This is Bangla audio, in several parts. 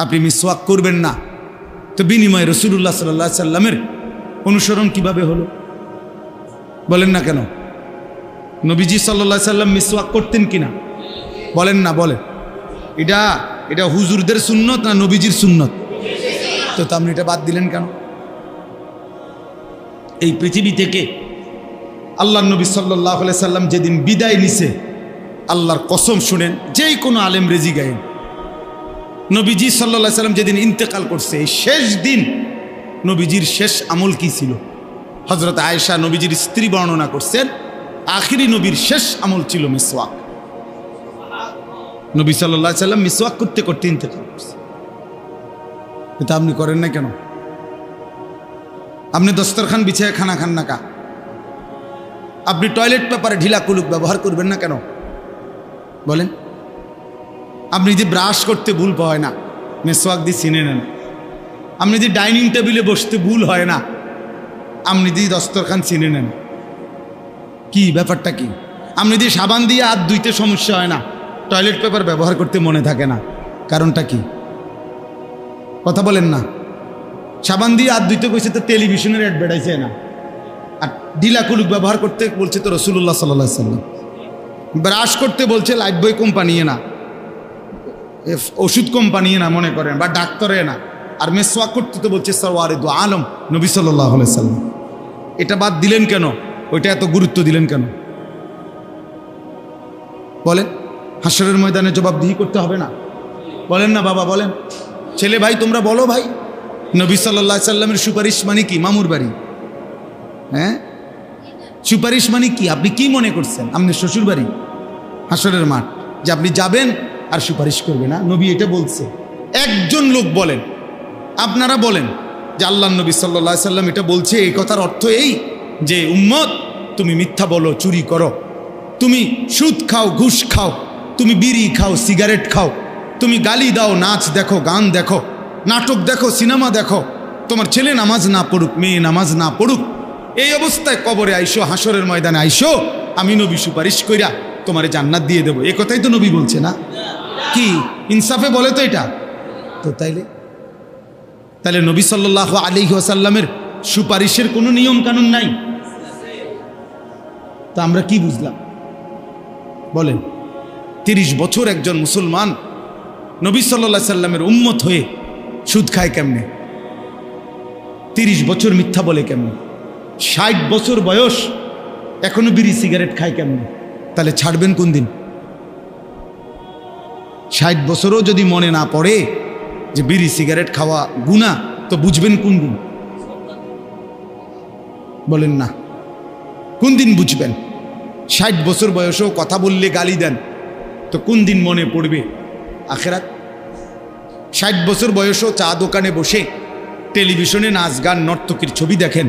আপনি মিসওয়াক করবেন না, তো বিনিময়ে রাসূলুল্লাহ সাল্লাল্লাহু আলাইহি সাল্লামের অনুসরণ কিভাবে হলো? বলেন না কেন? নবীজি সাল্লাল্লাহু আলাইহি সাল্লাম মিসওয়াক করতেন কিনা? বলেন না, বলেন। এটা হুজুরদের সুন্নত না নবীজির সুন্নত? তো আপনি এটা বাদ দিলেন কেন? এই পৃথিবী থেকে আল্লাহর নবী সাল্লাল্লাহু আলাইহি সাল্লাম যেদিন বিদায় নিছে, আল্লাহর কসম শুনেন, যেই কোনো আলেম রেজি গায়েন, নবীজি সাল্লাল্লাহু আলাইহি সাল্লাম যেদিন ইন্তেকাল করছে, এই শেষ দিন নবীজির শেষ আমল কি ছিল? হযরত আয়েশা নবীজির স্ত্রী বর্ণনা করছেন, আখিরি নবীর শেষ আমল ছিল মিসওয়াক। নবী সাল্লাল্লাহু আলাইহি সাল্লাম মিসওয়াক করতে করতে ইন্তেকাল করছে। এটা আপনি করেন না কেন? আপনি দস্তরখান বিছায় খানা খান না কা? আপনি টয়লেট পেপারে ঢিলা কুলুক ব্যবহার করবেন না কেন? বলেন। আপনি যদি ব্রাশ করতে ভুল হয় না, মিসওয়াক দিয়ে চিনে নেন। আপনি যদি ডাইনিং টেবিলে বসতে ভুল হয় না, আপনি যদি দস্তরখান চিনে নেন। কি ব্যাপারটা কি? আপনি যদি সাবান দিয়ে হাত ধুইতে সমস্যা হয় না, টয়লেট পেপার ব্যবহার করতে মনে থাকে না, কারণটা কি? কথা বলেন না। সাবান দিয়ে হাত ধুইতে কইছে তো টেলিভিশনের অ্যাডভার্টাইজে না, আর ঢিলা কুলুক ব্যবহার করতে বলছে তো রাসূলুল্লাহ সাল্লাল্লাহু আলাইহি সাল্লাম। ব্রাশ করতে বলছে লাইফবয় কোম্পানি না, ওষুধ কোম্পানি না মনে করেন, বা ডাক্তারে না। আর মিসওয়াক করতে তো বলছে সরওয়ারিদু আলম নবী সাল্লাল্লাহু আলাইহি সাল্লাম। এটা বাদ দিলেন কেন? ওইটা এত গুরুত্ব দিলেন কেন? বলেন। হাসরের ময়দানে জবাবদিহি করতে হবে না? বলেন না বাবা, বলেন। ছেলে ভাই তোমরা বলো ভাই, নবী সাল্লাল্লাহু আলাইহি সাল্লামের সুপারিশ মানে কি? মামুর বাড়ি? হ্যাঁ, সুপারিশ মানে কি? আপনি কি মনে করছেন? আপনি শ্বশুর বাড়ি, হাসরের মাঠ, যে আপনি যাবেন আর সুপারিশ করবে না? নবী এটা বলছে। একজন লোক বলেন, আপনারা বলেন যে আল্লাহর নবী সাল্লাল্লাহু আলাইহি সাল্লাম এটা বলছে, এই কথার অর্থ এই যে উম্মত তুমি মিথ্যা বলো, চুরি করো, তুমি সুদ খাও, ঘুষ খাও, তুমি বিড়ি খাও, সিগারেট খাও, তুমি গালি দাও, নাচ দেখো, গান দেখো, নাটক দেখো, সিনেমা দেখো, তোমার ছেলে নামাজ না পড়ুক, মেয়ে নামাজ না পড়ুক, এই অবস্থায় কবরে আইসো, হাসরের ময়দানে আইসো, আমি নবী সুপারিশ কইরা তোমারে জান্নাত দিয়ে দেবো। এ কথাই তো নবী বলছে না? কি ইনসাফে বলে তো এটা? তো তাইলে নবী সাল্লাল্লাহু আলাইহি ওয়াসাল্লামের সুপারিশের কোনো নিয়ম কানুন নাই। তা আমরা কি বুঝলাম? বলেন। 30 বছর একজন মুসলমান নবী সাল্লাল্লাহু আলাইহি সাল্লামের উম্মত হয়ে সুদ খায় কেমনে? 30 বছর মিথ্যা বলে কেমনে? 60 বছর বয়স এখনো বিড়ি সিগারেট খায় কেমনে? তাহলে ছাড়বেন কোন দিন? 60 বছরও যদি মনে না পড়ে যে বিড়ি সিগারেট খাওয়া গুনাহ, তো বুঝবেন কোন দিন? বলেন না, কোন দিন বুঝবেন? 60 বছর বয়সেও কথা বললে গালি দেন, তো কোন দিন মনে পড়বে আখিরাত? 60 বছর বয়সেও চা দোকানে বসে টেলিভিশনে নাচ গান নর্তকীর ছবি দেখেন,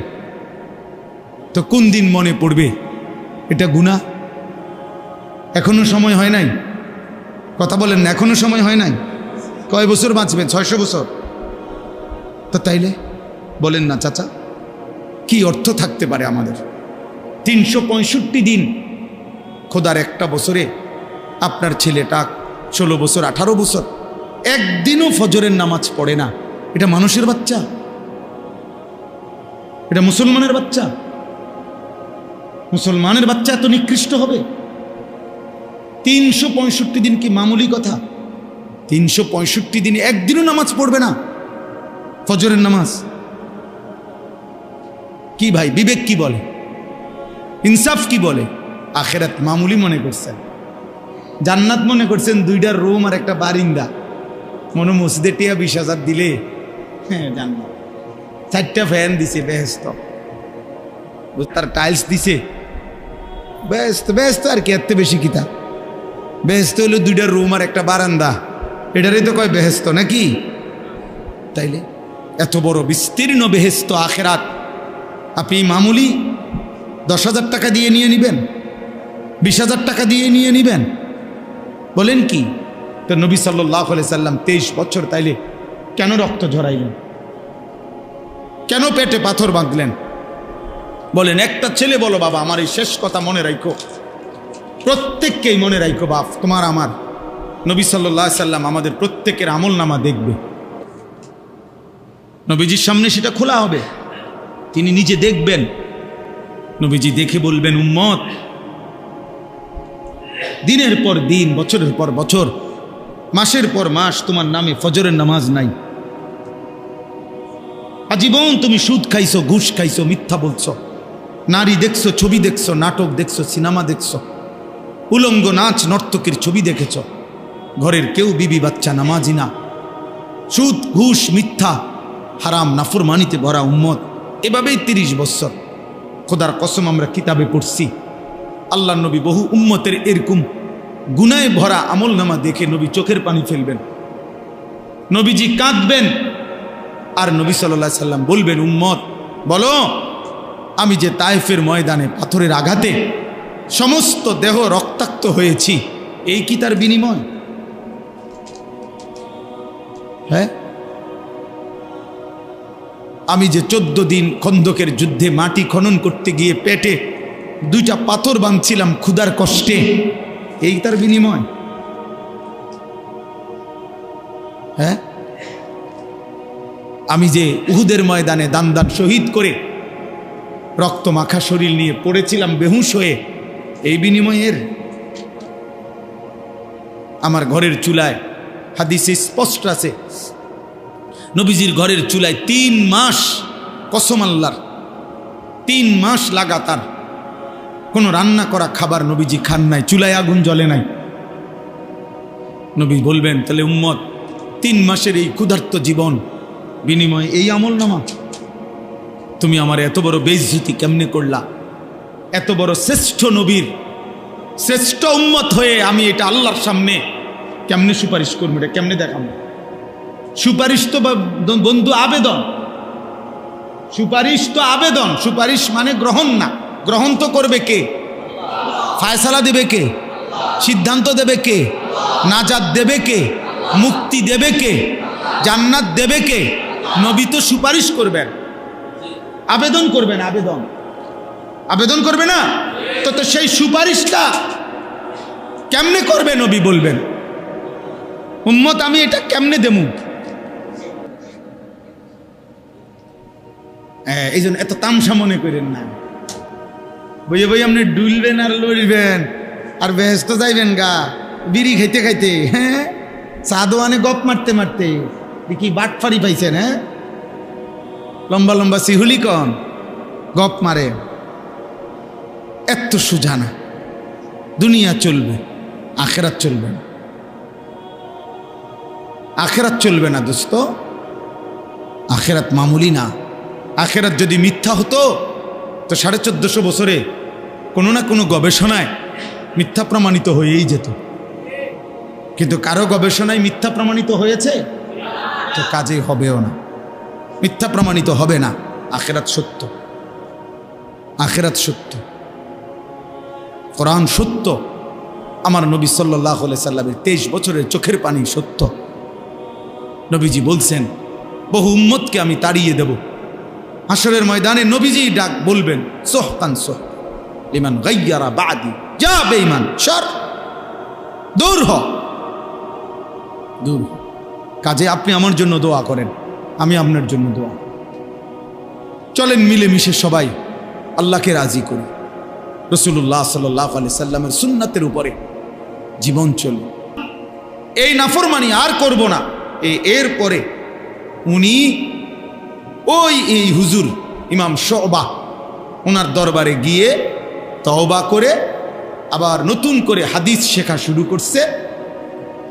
তো কোন দিন মনে পড়বে এটা গুনাহ? এখনো সময় হয় নাই? কথা বলেন না, এখনো সময় হয় নাই? কয় বছর বাঁচবেন? 600 বছর? তো তাইলে বলেন না চাচা, কি অর্থ থাকতে পারে আমাদের? 365 দিন খোদার একটা বছরে আপনার ছেলেটা 16 বছর 18 বছর একদিনও ফজরের নামাজ পড়ে না। এটা মানুষের বাচ্চা? এটা মুসলমানের বাচ্চা? মুসলমানের বাচ্চা এত নিকৃষ্ট হবে? 365 দিন কি মামুলি কথা? 365 দিনে একদিনও নামাজ পড়বে না, ফজরের নামাজ? কি ভাই, বিবেক কি বলে? ইনসাফ কি বলে? আখিরাত মামুলি মনে করছেন, জান্নাত মনে করছেন 2টা রুম আর একটা বারিন্দা। মনে মসজিদে টিয়া 20,000 দিলে হ্যাঁ জান্নাত। 4টা ফ্যান দিছে, বেহেস্ত, তার টাইলস দিছে, বেহেস্ত আর কি, এত বেশি কিতা? বেহেস্ত হলো 2টা রুম আর একটা বারান্দা, এটারই তো কয় বেহেস্ত নাকি? তাইলে এত বড় বিস্তীর্ণ বেহেস্ত আখিরাত আপনি মামুলি 10,000 টাকা দিয়ে নিয়ে নিবেন? 20,000 টাকা দিয়ে নিয়ে নিবেন? বলেন কি? তো নবী সাল্লাল্লাহু আলাইহি সাল্লাম 23 বছর তাইলে কেন রক্ত ঝরাইলেন? কেন পেটে পাথর বাঁধলেন? বলেন। একটা ছেলে বলো, বাবা আমার এই শেষ কথা মনে রাখো, প্রত্যেককেই মনে রাখো বাপ, তোমার আমার নবী সাল্লাল্লাহু আলাইহি সাল্লাম আমাদের প্রত্যেকের আমল নামা দেখবে। নবীজির সামনে সেটা খোলা হবে, তিনি নিজে দেখবেন। নবীজি দেখে বলবেন, উম্মত, দিনের পর দিন, বছরের পর বছর, মাসের পর মাস তোমার নামে ফজরের নামাজ নাই। আজীবন তুমি সুদ খাইছো, ঘুষ খাইছো, মিথ্যা বলছো, নারী দেখছো, ছবি দেখছো, নাটক দেখছো, সিনেমা দেখছো, উলঙ্গ নাচ নর্তকীর ছবি দেখেছ, ঘরের কেউ বিবি বাচ্চা নামাজি না, সুদ ঘুষ মিথ্যা হারাম নাফরমানিতে ভরা উম্মত। এভাবেই 30 বছর। খোদার কসম, আমরা কিতাবে পড়ছি, আল্লাহ নবী বহু উম্মতের এরকম গুনায় ভরা আমল নামা দেখে নবী চোখের পানি ফেলবেন, নবীজি কাঁদবেন, আর নবী সাল্লাল্লাহু আলাইহি সাল্লাম বলবেন, উম্মত বলো, আমি যে তায়েফের ময়দানে পাথরের আঘাতে সমস্ত দেহ রক্তাক্ত হয়েছি, এই কি তার বিনিময়? হ্যাঁ, আমি যে 14 দিন খন্দকের যুদ্ধে মাটি খনন করতে গিয়ে পেটে 2টা পাথর বাঁধছিলাম ক্ষুধার কষ্টে, এই তার বিনিময়? হ্যাঁ, আমি যে উহুদের ময়দানে দান শহীদ করে রক্ত মাখা শরীর নিয়ে পড়েছিলাম বেহুশ হয়ে, এই বিনিময়ের? আমার ঘরের চুলায় হাদিসে স্পষ্ট আছে, নবীজির ঘরের চুলায় 3 মাস, কসম আল্লাহর, 3 মাস লাগাতার কোনো রান্না করা খাবার নবীজি খান নাই, চুলায় আগুন জ্বলে নাই। নবী বলবেন, তাহলে উম্মত, 3 মাসের এই ক্ষুধার্ত জীবন বিনিময়ে এই আমল নামা? তুমি আমার এত বড় বেইজ্জতি কেমনে করলা? এত বড় শ্রেষ্ঠ নবীর শ্রেষ্ঠ উম্মত হয়ে আমি এটা আল্লাহর সামনে কেমনে সুপারিশ করবো? এটা কেমনে দেখাবো? সুপারিশ তো বন্ধু আবেদন, সুপারিশ তো আবেদন, সুপারিশ মানে গ্রহণ না। গ্রহণ তো করবে কে? ফায়সালা দেবে কে? সিদ্ধান্ত দেবে কে? নাজাত দেবে কে? মুক্তি দেবে কে? জান্নাত দেবে কে? নবী তো সুপারিশ করবেন, আবেদন করবেন। আবেদন আবেদন করবে না তো? তো সেই সুপারিশটা কেমনে করবে? নবী বলবেন, উম্মত আমি এটা কেমনে দেবো? এই জন্য এত তামসা মনে করেন না। বইয়ে বই আপনি ডুলবেন আর লড়বেন আর বেহেস্ত যাইবেন গা বিড়ি খাইতে খাইতে, হ্যাঁ, চা দোয়ানে গপ মারতে মারতে। কি বাটফারি পাইছেন? হ্যাঁ, লম্বা লম্বা সিহুলি কন গপ মারে। এত সোজা না। দুনিয়া চলবে, আখেরাত চলবে না। আখেরাত চলবে না দোস্ত, আখেরাত মামুলি না। আখেরাত যদি মিথ্যা হতো তো 1450 বছরে কোনো না কোনো গবেষণায় মিথ্যা প্রমাণিত হয়েই যেত। কিন্তু কারো গবেষণায় মিথ্যা প্রমাণিত হয়েছে? তো কাজেই হবেও না, মিথ্যা প্রমাণিত হবে না। আখেরাত সত্য, আখেরাত সত্য, কোরআন সত্য, আমার নবী সাল্লাল্লাহু আলাইহি সাল্লামের 23 বছরের চোখের পানি সত্য। নবীজি বলছেন, বহু উম্মতকে আমি তাড়িয়ে দেব। হাসরের ময়দানে নবীজি ডাক বলবেন, সোহকান সোহ লিমান গায়্যারা বাদি, যা বেঈমান সর, দূর হ, দূর হ। কাজে আপনি আমার জন্য দোয়া করেন, আমি আপনার জন্য দোয়া। চলেন মিলেমিশে সবাই আল্লাহকে রাজি করি, রাসূলুল্লাহ সাল্লাল্লাহু আলাইহি সাল্লামের সুন্নাতের উপরে জীবন চলবে। এই নাফরমানি আর করব না। এরপরে উনি এই হুজুর ইমাম শুবা ওনার দরবারে গিয়ে তওবা করে আবার নতুন করে হাদিস শেখা শুরু করছে।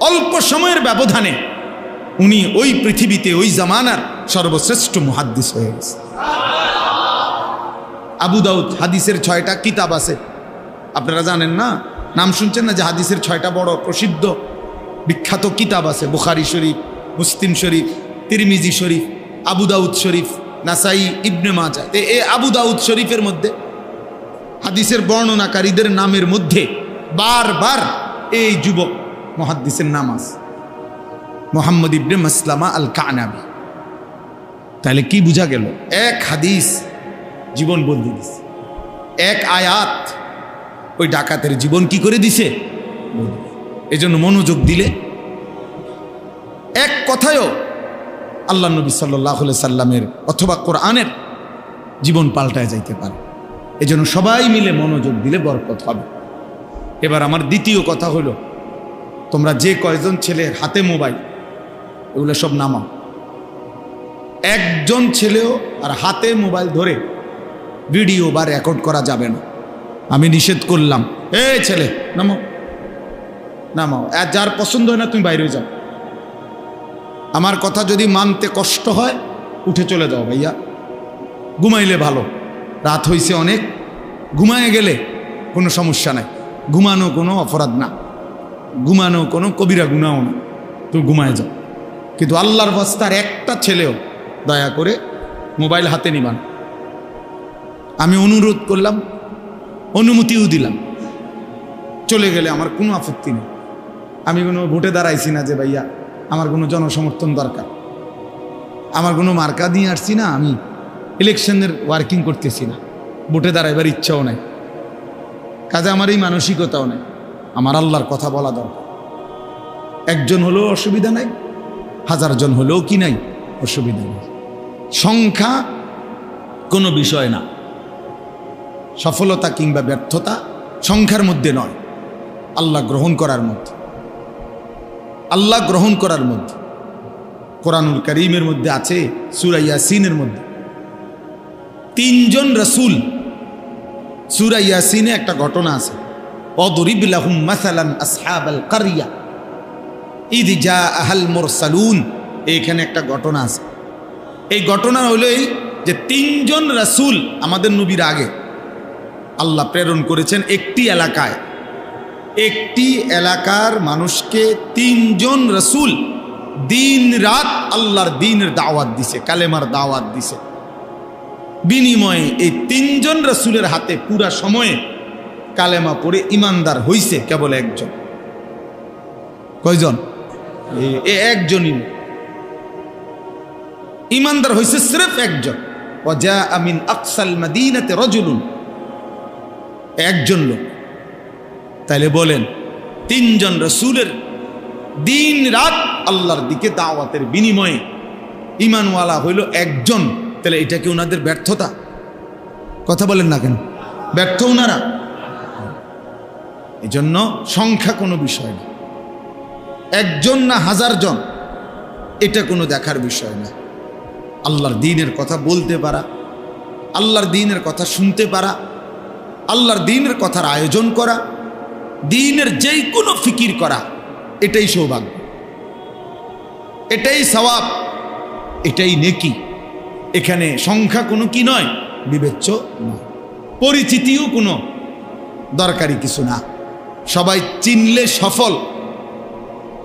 অল্প সময়ের ব্যবধানে উনি ওই পৃথিবীতে ওই জামানার সর্বশ্রেষ্ঠ মুহাদ্দিস হয়ে গেছে। আবু দাউদ হাদিসের 6টা কিতাব আছে, আপনারা জানেন না? নাম শুনছেন না যে হাদিসের 6টা বড় প্রসিদ্ধ বিখ্যাত কিতাব আছে? বুখারী শরীফ, মুসলিম শরীফ, তিরমিজি শরীফ, আবু দাউদ শরীফ, নাসাই, ইবনে মাজাহ। এই আবু দাউদ শরীফের মধ্যে হাদিসের বর্ণনাকারীদের নামের মধ্যে বারবার এই যুবক মুহাদ্দিসের নাম আছে, মুহাম্মদ ইবনে মাসলামা আল কানাবি। তাহলে কি বোঝা গেল? এক হাদিস জীবন বদলে দিছে, এক আয়াত ওই ডাকাতের জীবন কি করে দিছে। এজন্য মনোযোগ দিলে এক কথায়ও আল্লাহ নবী সাল্লাল্লাহু আলাইহি সাল্লামের অথবা কোরআনের জীবন পাল্টায় যাইতে পারে। এজন্য সবাই মিলে মনোযোগ দিলে বরকত হবে। এবার আমার দ্বিতীয় কথা হলো, তোমরা যে কয়জন ছেলের হাতে মোবাইল, এগুলো সব নামাও। একজন ছেলেও আর হাতে মোবাইল ধরে ভিডিও বা রেকর্ড করা যাবে না। আমি নিষেধ করলাম, এই ছেলে নামাও, নামাও। আর যার পছন্দ হয় না তুমি বাইরে যাও। আমার কথা যদি মানতে কষ্ট হয় উঠে চলে যাও ভাইয়া, ঘুমাইলে ভালো। রাত হইছে অনেক, ঘুমায় গেলে কোনো সমস্যা নাই। ঘুমানো কোনো অপরাধ না, ঘুমানো কোনো কবিরা গুনাও না, তুমি ঘুমায় যাও। কিন্তু আল্লাহর বস্তার একটা ছেলেও দয়া করে মোবাইল হাতে নিবান। আমি অনুরোধ করলাম, অনুমতিও দিলাম, চলে গেলে আমার কোনো আপত্তি নেই। আমি কোনো ভোটে দাঁড়াইছি না যে ভাইয়া আমার কোনো জনসমর্থন দরকার, আমার কোনো মার্কা দিয়ে আসছি না, আমি ইলেকশনের ওয়ার্কিং করতেছি না, ভোটে দাঁড়াইবার ইচ্ছাও নাই, কাজে আমার এই মানসিকতাও নাই। আমার আল্লাহর কথা বলা দরকার। একজন হলেও অসুবিধা নাই, 1000 জন হলেও কি নাই, অসুবিধা নেই। সংখ্যা কোনো বিষয় না। সফলতা কিংবা ব্যর্থতা সংখ্যার মধ্যে নয়, আল্লাহ গ্রহণ করার মধ্যে। আল্লাহ গ্রহণ করার মধ্যে। কোরআনুল কারীমের মধ্যে আছে, সূরা ইয়াসিনের মধ্যে 3 জন রাসূল। সূরা ইয়াসিনে একটা ঘটনা আছে, অদরিব লাহুম মাসালান আসহাবাল কারিয়া ইয জাআহাল মুরসালুন। এইখানে একটা ঘটনা আছে। এই ঘটনা হলো এই যে 3 জন রাসূল আমাদের নবীর আগে আল্লাহ প্রেরণ করেছেন একটি এলাকায়। একটি এলাকার মানুষকে 3 জন রাসূল দিন রাত আল্লাহর দ্বীনের দাওয়াত দিছে, কালেমার দাওয়াত দিছে। বিনিময়ে এই 3 জন রাসূলের হাতে পুরা সময়ে কালেমা পড়ে ইমানদার হইছে কেবল একজন। কয়জন? একজনই ইমানদার হইছে, সির্ফ একজন। ওয়াজা মিন আকসাল মাদিনাতি রাজুলুন, একজন লোক। তাইলে বলেন 3 জন রাসূলের দিন রাত আল্লাহর দিকে দাওয়াতের বিনিময়ে ঈমানওয়ালা হইল একজন। তাহলে এটা কি ওনাদের ব্যর্থতা? কথা বলেন না কেন? ব্যর্থ ওনারা? এজন্য সংখ্যা কোনো বিষয় না, একজন না 1000 জন এটা কোনো দেখার বিষয় না। আল্লাহর দ্বীনের কথা বলতে পারা, আল্লাহর দ্বীনের কথা শুনতে পারা, আল্লাহর দ্বীনের কথার আয়োজন করা, দ্বীনের যেই কোনো ফিকির করা, এটাই সৌভাগ্য, এটাই সওয়াব, এটাই নেকি। এখানে সংখ্যা কোনো কি নয়, বিবেচ্য নয়। পরিচিতিও কোনো দরকারি কিছু না। সবাই চিনলে সফল,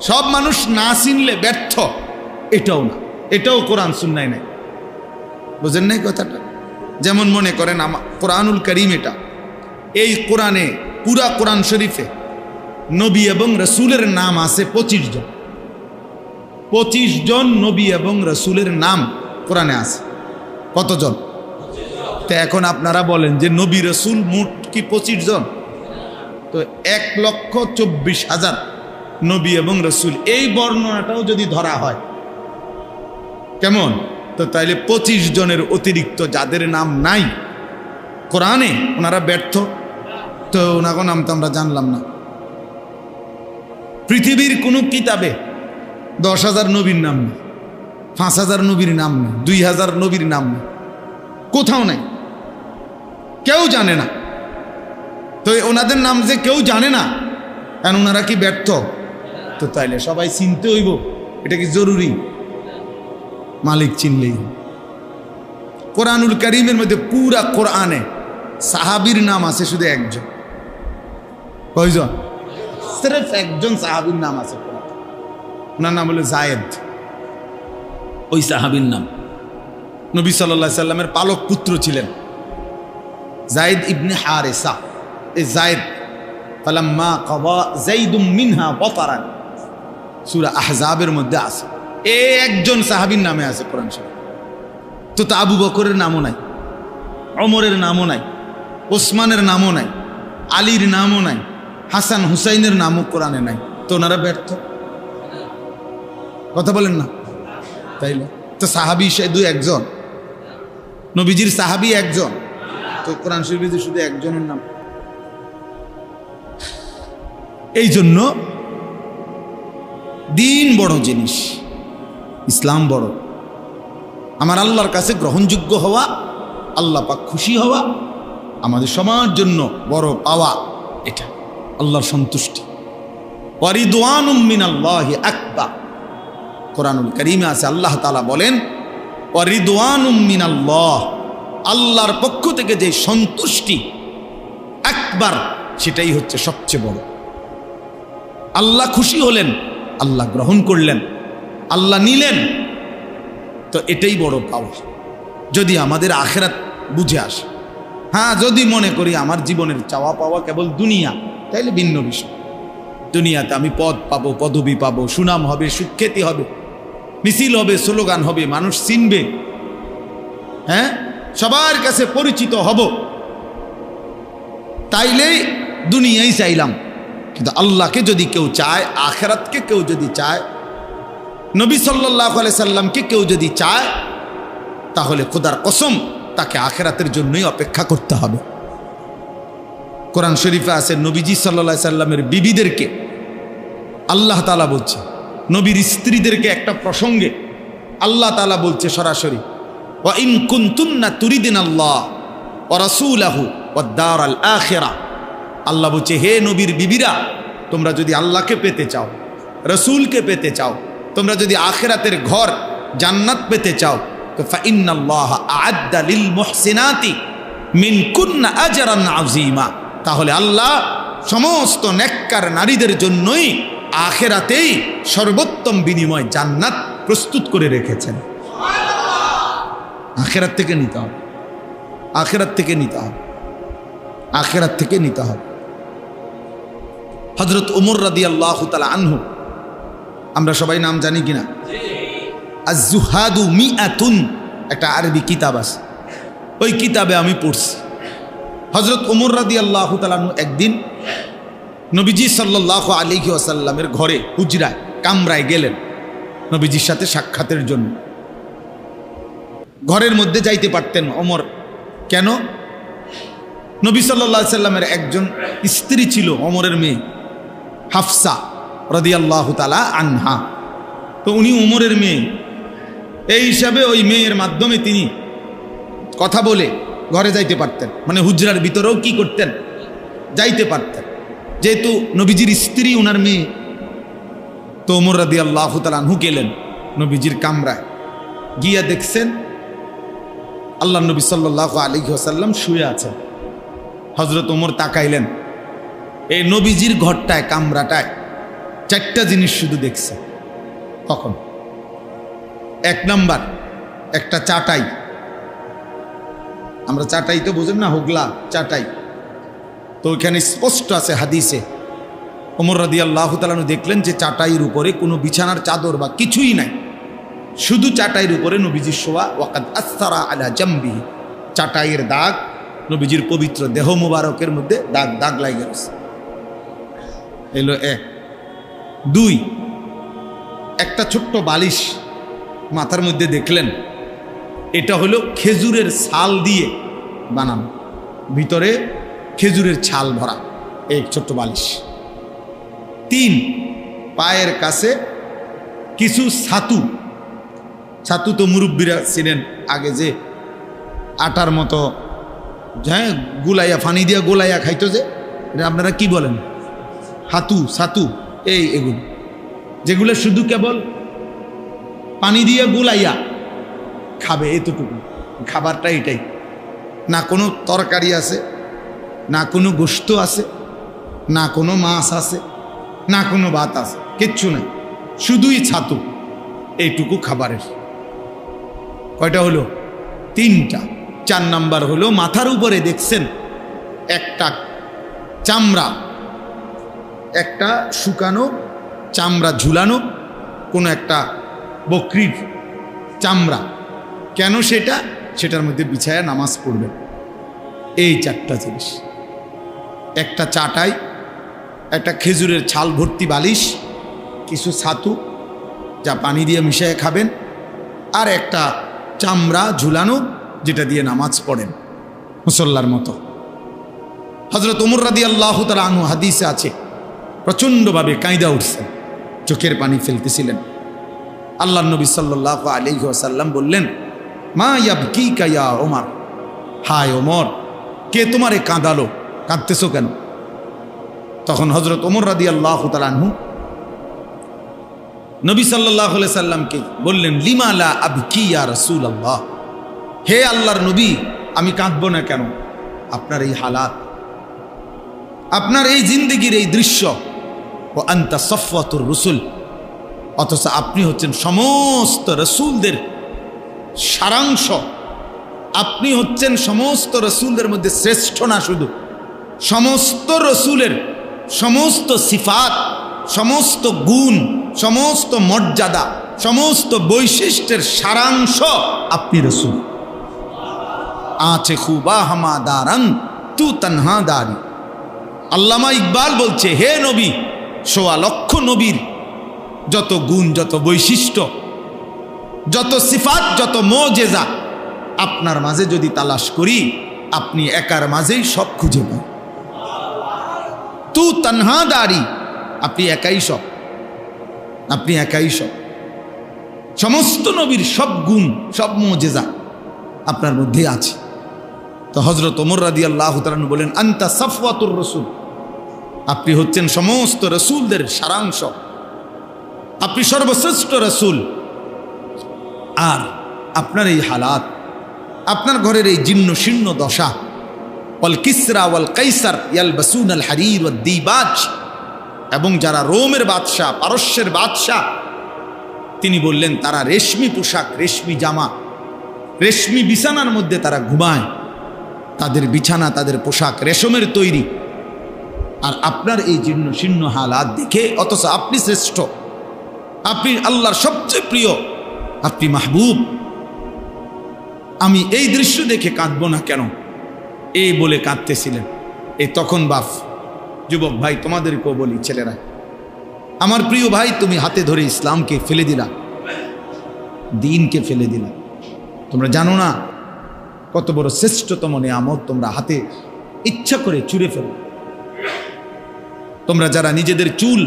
সব মানুষ না চিনলে ব্যর্থ, এটাও না। এটাও কোরআন সুন্নায় নাই। বুঝেন নাই কথাটা? যেমন মনে করেন কোরআনুল কারীম, এটা এই কোরআনে, পুরা কোরআন শরীফে নবী এবং রসুলের নাম আছে 25 জন। 25 জন নবী এবং রসুলের নাম কোরআনে আছে। কতজন? তো এখন আপনারা বলেন যে নবী রসুল মোট কি 25 জন? তো 1,24,000 নবী এবং রসুল, এই বর্ণনাটাও যদি ধরা হয় কেমন? তো তাইলে 25 জনের অতিরিক্ত যাদের নাম নাই কোরআনে, ওনারা ব্যর্থ। তো ওনাকে নাম তো আমরা জানলাম না। পৃথিবীর কোনো কিতাবে 10,000 নবীর নাম নেই, 5,000 নবীর নাম নেই, 2,000 নবীর নাম নেই, কোথাও নাই, কেউ জানে না। তো ওনাদের নাম যে কেউ জানে না, কারণ ওনারা কি ব্যর্থ? তো তাইলে সবাই চিনতে হইব, এটা কি জরুরি? মালিক চিনলেই। কোরআনুল কারীমের মধ্যে পুরা কোরআনে সাহাবীর নাম আছে শুধু একজন। কয়জন? সির্ফ একজন সাহাবীর নাম আছে। ওনার নাম হলো যায়েদ। ওই সাহাবীর নাম নবী সাল্লাল্লাহু আলাইহি সাল্লামের পালক পুত্র ছিলেন যায়েদ ইবনে হারেসা। এই যায়েদ, ফালাম্মা কাদা যাইদুম মিনহা ওয়াতারান, সূরা আহজাবের মধ্যে আছে। একজন সাহাবীর নামে আছে কোরআন শরীফ। তো আবু বকরের নামও নাই, ওমরের নামও নাই, ওসমানের নামও নাই, আলীর নামও নাই, হাসান হুসাইনের নামও কোরআনে নাই। তো ওনারা ব্যর্থ? কথা বলেন না? তাইলে তো সাহাবী শুধু একজন, নবীজির সাহাবী একজন, তো কোরআন শরীফে শুধু একজনের নাম। এই জন্য দিন বড় জিনিস, ইসলাম বড়। আমার আল্লাহর কাছে গ্রহণযোগ্য হওয়া, আল্লাহ পাক খুশি হওয়া আমাদের সবার জন্য বড় পাওয়া। এটা আল্লাহর সন্তুষ্টি। ওয়ারিদওয়ানুম মিনাল্লাহি আকবার। কোরআনুল কারীমে আছে আল্লাহ তাআলা বলেন ওয়ারিদওয়ানুম মিনাল্লাহ, আল্লাহর পক্ষ থেকে যে সন্তুষ্টি আকবার, সেটাই হচ্ছে সবচেয়ে বড়। আল্লাহ খুশি হলেন, আল্লাহ গ্রহণ করলেন, আল্লাহ নিলেন, তো এটাই বড় পাওয়া। যদি আমাদের আখিরাত বুঝে আসে। হ্যাঁ, যদি মনে করি আমার জীবনের চাওয়া পাওয়া কেবল দুনিয়া, তাইলে ভিন্ন বিষয়। দুনিয়াতে আমি পদ পাবো, পদবি পাবো, সুনাম হবে, সুখ্যাতি হবে, মিছিল হবে, স্লোগান হবে, মানুষ চিনবে, হ্যাঁ, সবার কাছে পরিচিত হব, তাইলেই দুনিয়াই চাইলাম। কিন্তু আল্লাহকে যদি কেউ চায়, আখিরাতকে কেউ যদি চায়, নবী সাল্লাল্লাহু আলাইহি সাল্লামকে কেউ যদি চায়, তাহলে খোদার কসম তাকে আখিরাতের জন্যই অপেক্ষা করতে হবে। কোরআন শরীফে আছে নবীজি সাল্লাল্লাহু আলাইহি সাল্লামের বিবিদেরকে আল্লাহ তাআলা বলছে, নবীর স্ত্রীদেরকে একটা প্রসঙ্গে আল্লাহ তাআলা বলছে সরাসরি, ওয়া ইন কুনতুন্না তুরিদিনাল্লাহ ওয়া রাসূলাহু ওয়াদ দারাল আখিরা। আল্লাহ বলছে, হে নবীর বিবিরা, তোমরা যদি আল্লাহকে পেতে চাও, রসুলকে পেতে চাও, তোমরা যদি আখিরাতের ঘর জান্নাত পেতে চাও, তো ফাইন্নাল্লাহা আ'আদ্দা লিল মুহসিনাতি মিনকুন্না আজরান আযীমা। তাহলে আল্লাহ সমস্ত নেককার নারীদের জন্যই আখিরাতেই সর্বোত্তম বিনিময় জান্নাত প্রস্তুত করে রেখেছেন। আখিরাত থেকে নিতে হবে, আখিরাত থেকে নিতে হবে, আখিরাত থেকে নিতে হবে। হযরত ওমর রাদিয়াল্লাহু তাআলা আনহু, আমরা সবাই নাম জানি কিনা, আজ-জুহাদু মিআতুন, একটা আরবি কিতাব আছে, ওই কিতাবে আমি পড়ছি। হযরত ওমর রাদিয়াল্লাহু তাআলা আনহু একদিন নবীজি সাল্লাল্লাহু আলাইহি ওয়াসাল্লামের ঘরে, হুজরায়, কামরায় গেলেন নবীজির সাথে সাক্ষাতের জন্য। ঘরের মধ্যে যাইতে পারতেন ওমর, কেন? নবী সাল্লাল্লাহু আলাইহি সাল্লামের একজন স্ত্রী ছিল, ওমরের মেয়ে হাফসা রাদিয়াল্লাহু তাআলা আনহা। তো উনি ওমরের মেয়ে, এই হিসাবে ওই মেয়ের মাধ্যমে তিনি কথা বলে ঘরে যাইতে পারতেন, মানে হুজরার ভিতরেও কি করতেন, যাইতে পারতেন, যেহেতু নবীজির স্ত্রী ওনার মেয়ে। তো ওমর রাদিয়াল্লাহু তাআলা আনহু গেলেন নবীজির কামরায়, গিয়া দেখছেন আল্লাহ নবী সাল্লাল্লাহু আলাইহি ওয়াসাল্লাম শুয়ে আছেন। হযরত ওমর তাকাইলেন, এই নবীজির ঘরটায়, কামরাটায় চারটা জিনিস শুধু দেখছে। কখন? এক নাম্বার, একটা চাটাই, আমরা চাটাই তো বুঝেন না, হোগলা চাটাই, তো ওইখানে স্পষ্ট আছে হাদিসে। ওমর রাদিয়াল্লাহু তাআলা আনহু দেখলেন যে চাটাইয়ের উপরে কোনো বিছানার চাদর বা কিছুই নাই, শুধু চাটাইয়ের উপরে নবীজির শোয়া। ওয়াকাদ আসসারা আলা জামবিহি, চাটাইয়ের দাগ, নবীজির পবিত্র দেহ মুবারকের মধ্যে দাগ দাগ লাগে গেছে। এলো এক। দুই, একটা ছোট্ট বালিশ মাথার মধ্যে দেখলেন, এটা হলো খেজুরের ছাল দিয়ে বানানো, ভিতরে খেজুরের ছাল ভরা এক ছোট্ট বালিশ। তিন, পায়ের কাছে কিছু ছাতু, ছাতু তো মুরব্বীরা ছিলেন আগে, যে আটার মতো, হ্যাঁ, গুলাইয়া, ফানি দিয়া গোলাইয়া খাইতো, যে এটা আপনারা কি বলেন, হাতু, ছাতু, এই এগুলো যেগুলো শুধু কেবল পানি দিয়ে গুলাইয়া খাবে, এতটুকু খাবারটা এটাই, না কোনো তরকারি আছে, না কোনো গোশত আছে, না কোনো মাছ আছে, না কোনো ভাত আছে, কিচ্ছু নাই, শুধুই ছাতু, এইটুকু খাবারের। কয়টা হলো? তিনটা। চার নাম্বার হলো মাথার উপরে দেখছেন একটা চামড়া, একটা শুকানো চামড়া ঝুলানো, কোনো একটা বকরির চামড়া, কেন সেটা? সেটার মধ্যে বিছায়া নামাজ পড়বে। এই চারটা জিনিস, একটা চাটাই, একটা খেজুরের ছাল ভর্তি বালিশ, কিছু ছাতু যা পানি দিয়ে মিশিয়ে খাবেন, আর একটা চামড়া ঝুলানো, যেটা দিয়ে নামাজ পড়েন মুসল্লার মতো। হযরত ওমর রাদিয়াল্লাহু তাআলা আনহু হাদিসে আছে প্রচণ্ডভাবে কাঁইদা উঠছেন, চোখের পানি ফেলতেছিলেন। আল্লাহর নবী সাল্লাল্লাহু আলাইহি ওয়াসাল্লাম বললেন, মা ইয়াবকিকা ইয়া ওমর, হায় ওমর, কে তোমারে কাঁদালো, কাঁদতেছো কেন? তখন হযরত ওমর রাদিয়াল্লাহু তাআলা আনহু নবী সাল্লাল্লাহু আলাইহি সাল্লামকে বললেন, লিমা লা আবকি ইয়া রাসূলুল্লাহ, হে আল্লাহর নবী, আমি কাঁদবো না কেন? আপনার এই হালাত, আপনার এই জিন্দেগির এই দৃশ্য, ও আনতা সফওয়াতুর রসুল, অথচ আপনি হচ্ছেন সমস্ত রসুলদের সারাংশ, আপনি হচ্ছেন সমস্ত রসুলদের মধ্যে শ্রেষ্ঠ না, শুধু সমস্ত রসুলের সমস্ত সিফাত, সমস্ত গুণ, সমস্ত মর্যাদা, সমস্ত বৈশিষ্ট্যের সারাংশ আপনি রসুল। আছে খুবা হামাদারং তু তনহা দারি। আল্লামা ইকবাল বলছে, হে নবী, ১৬ লক্ষ নবীর যত গুণ, যত বৈশিষ্ট্য, যত সিফাত, যত মুজিজা আপনার মাঝে যদি তালাশ করি, আপনি একার মাঝেই সব খুঁজে পান। তু তনহা দারি, আপনি একাই সব, আপনি একাই সব। সমস্ত নবীর সব গুণ, সব মুজিজা আপনার মধ্যে আছে। তো হযরত ওমর রাদিয়াল্লাহু তাআলা বলেন, আনতা সফওয়াতুর রাসূল, আপনি হচ্ছেন সমস্ত রাসূলদের সারাংশ, আপনি সর্বশ্রেষ্ঠ রাসূল। আর আপনার এই হালাত, আপনার ঘরের এই জীর্ণ শীর্ণ দশা, ওয়াল কিসরা ওয়াল কাইসার ইয়ালবাসুন আল হারির ওয়াদ দিবাজ, এবং যারা রোমের বাদশাহ, পারস্যের বাদশাহ, তিনি বললেন তারা রেশমি পোশাক, রেশমি জামা, রেশমি বিছানার মধ্যে তারা ঘুমায়, তাদের বিছানা, তাদের পোশাক রেশমের তৈরি। আর আপনার এই জীর্ণ শীর্ণ হালাত দেখে, অথচ আপনি শ্রেষ্ঠ, আপনি আল্লাহর সবচেয়ে প্রিয়, আপনি মাহবুব, আমি এই দৃশ্য দেখে কাঁদবো না কেন? এই বলে কাঁদতেছিলেন। এই তখন বাপ, যুবক ভাই, তোমাদেরকেও বলি, ছেলেরা, আমার প্রিয় ভাই, তুমি হাতে ধরে ইসলামকে ফেলে দিলা, দ্বীনকে ফেলে দিলা। তোমরা জানো না কত বড় শ্রেষ্ঠতম নিয়ামত তোমরা হাতে ইচ্ছা করে চুরে ফেলো। তোমরা যারা নিজেদের চুল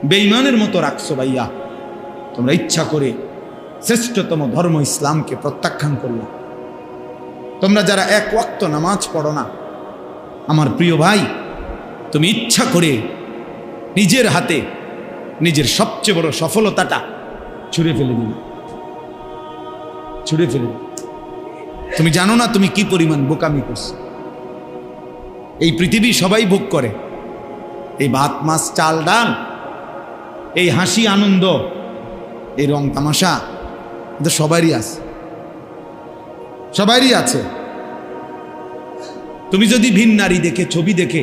বেঈমানের মতো রাখছো ভাইয়া, তোমরা ইচ্ছা করে শ্রেষ্ঠতম ধর্ম ইসলামকে প্রত্যাখ্যান করলা। তোমরা যারা এক ওয়াক্ত নামাজ পড়ো না, আমার প্রিয় ভাই, তুমি ইচ্ছা করে নিজের হাতে নিজের সবচেয়ে বড় সফলতাটা ছুঁড়ে ফেলে দিলে, ছুঁড়ে ফেলে দিলে। তুমি জানো না তুমি কি পরিমাণ বোকামি করছো। এই পৃথিবী সবাই ভোগ করে, এই ভাত মাছ চাল ডাল, এই হাসি আনন্দ, এই রং তামাশা, এটা সবারই আছে, সবারই আছে। তুমি যদি ভিন নারী দেখে, ছবি দেখে,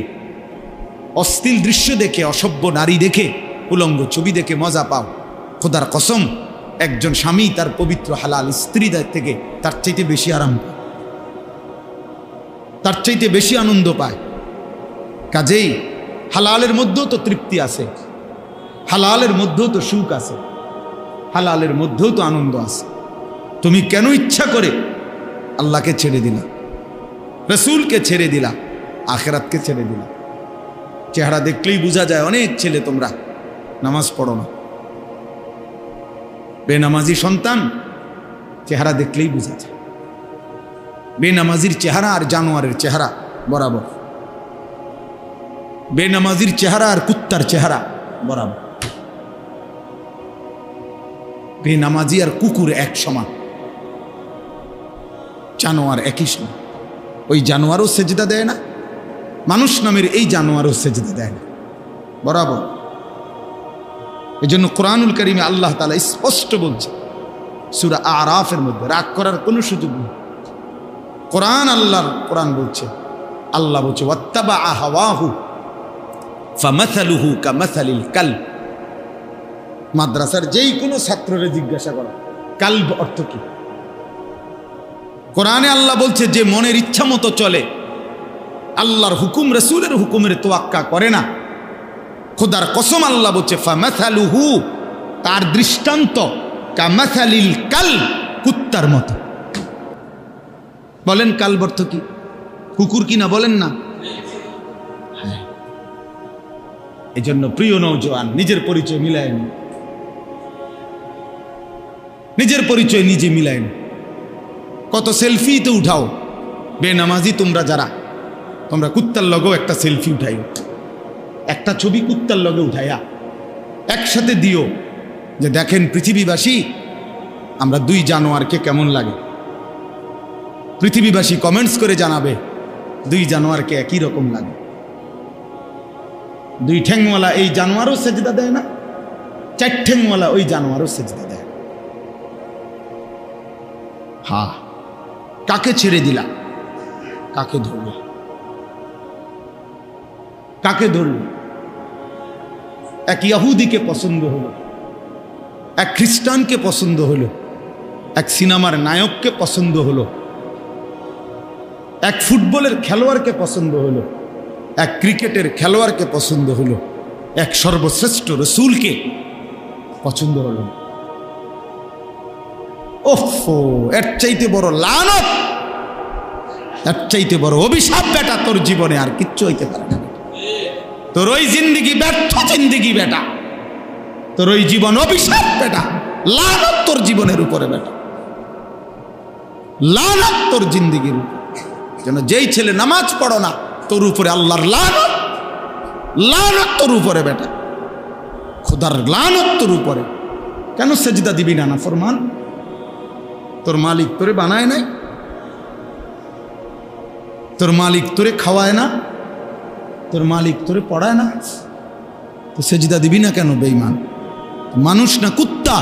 অশ্লীল দৃশ্য দেখে, অসভ্য নারী দেখে, উলঙ্গ ছবি দেখে মজা পাও, খোদার কসম, একজন স্বামী তার পবিত্র হালাল স্ত্রী থেকে তার চাইতে বেশি আরাম পায়, তার চাইতে বেশি আনন্দ পায়। কাজেই হালালের মধ্যেও তো তৃপ্তি আছে, হালালের মধ্যেও তো সুখ আছে, হালালের মধ্যেও তো আনন্দ আছে। তুমি কেন ইচ্ছা করে আল্লাহকে ছেড়ে দিলা, রসুলকে ছেড়ে দিলা, আখেরাতকে ছেড়ে দিলা? চেহারা দেখলেই বোঝা যায় অনেক ছেলে তোমরা নামাজ পড়ো না, বেনামাজি সন্তান, চেহারা দেখলেই বোঝা যায়। বেনামাজির চেহারা আর জানোয়ারের চেহারা বরাবর, বেনামাজির চেহারা আর কুত্তার চেহারা বরাবর, বেনামাজি আর কুকুর এক সমান, জানোয়ার একই সমান। ওই জানোয়ারও সেজদা দেয় না, মানুষ নামের এই জানোয়ারও সেজদা দেয় না, বরাবর। এই জন্য কোরআনুল কারীমে আল্লাহ তাআলা স্পষ্ট বলছে সূরা আরাফের মধ্যে, রাগ করার কোনো সুযোগ নেই। কোরআন, আল্লাহর কোরআন বলছে, আল্লাহ বলছে ওয়াত্তাবা হাওয়াহু ফামাসালুহু কামাসালিল কালব। মাদ্রাসার যেই কোনো ছাত্ররে জিজ্ঞাসা করা কালব অর্থ কি? কোরআনে আল্লাহ বলছে যে মনের ইচ্ছা মতো চলে, আল্লাহর হুকুম রাসূলের হুকুমের তোয়াক্কা করে না, খোদার কসম আল্লাহ বলছে ফামাসালুহু, তার দৃষ্টান্ত, কামাসালিল কাল, কুত্তার মতো। বলেন কালব অর্থ কি? কুকুর কি না বলেন না? এই জন্য প্রিয় নওজোয়ান, নিজের পরিচয় মিলায় নি, নিজের পরিচয় নিজে মিলায় নি। কত সেলফি তো উঠাও, বেনামাজি তোমরা যারা, তোমরা কুত্তার লগেও একটা সেলফি উঠাইও, একটা ছবি কুত্তার লগে উঠাইয়া একসাথে দিও, যে দেখেন পৃথিবীবাসী আমরা দুই জানোয়ারকে কেমন লাগে। পৃথিবীবাসী কমেন্টস করে জানাবে দুই জানোয়ারকে একই রকম লাগে। দুই ঠ্যাংওয়ালা এই জানোয়ারও সেজদা দেয় না, চার ঠ্যাংওয়ালা ওই জানোয়ারও সেজদা দেয়। হা, কাকে ছেড়ে দিলা? কাকে ধরল? কাকে ধরল? এক ইহুদিকে পছন্দ হলো, এক খ্রিস্টানকে পছন্দ হলো, এক সিনেমার নায়ককে পছন্দ হলো, এক ফুটবলের খেলোয়াড়কে পছন্দ হলো, এক ক্রিকেটের খেলোয়াড়কে পছন্দ হলো, এক সর্বশ্রেষ্ঠ রসূলকে পছন্দ হলো। ওফো, এর চাইতে বড় লানত, এর চাইতে বড় অভিশাপ বেটা তোর জীবনে আর কিচ্ছু হইতে পারে না। তোর ওই জিন্দিগি ব্যর্থ জিন্দিগি বেটা, তোর ওই জীবন অভিশাপ বেটা, লানত তোর জীবনের উপরে বেটা, লানত তোর জিন্দিগির উপরে। যেন যেই ছেলে নামাজ পড়ো না, তোর উপরে আল্লাহর লানত, লানত তোর উপরে বেটা, খোদার লানত তোর উপরে। কেন সেজদা দিবি না? নাফরমান, তোর মালিক তোরে বানায় নাই, তোর মালিক তোরে খাওয়ায় না, তোর মালিক তোরে পড়ায় না, তো সেজদা দিবি না কেন? বেঈমান মানুষ না কুত্তা?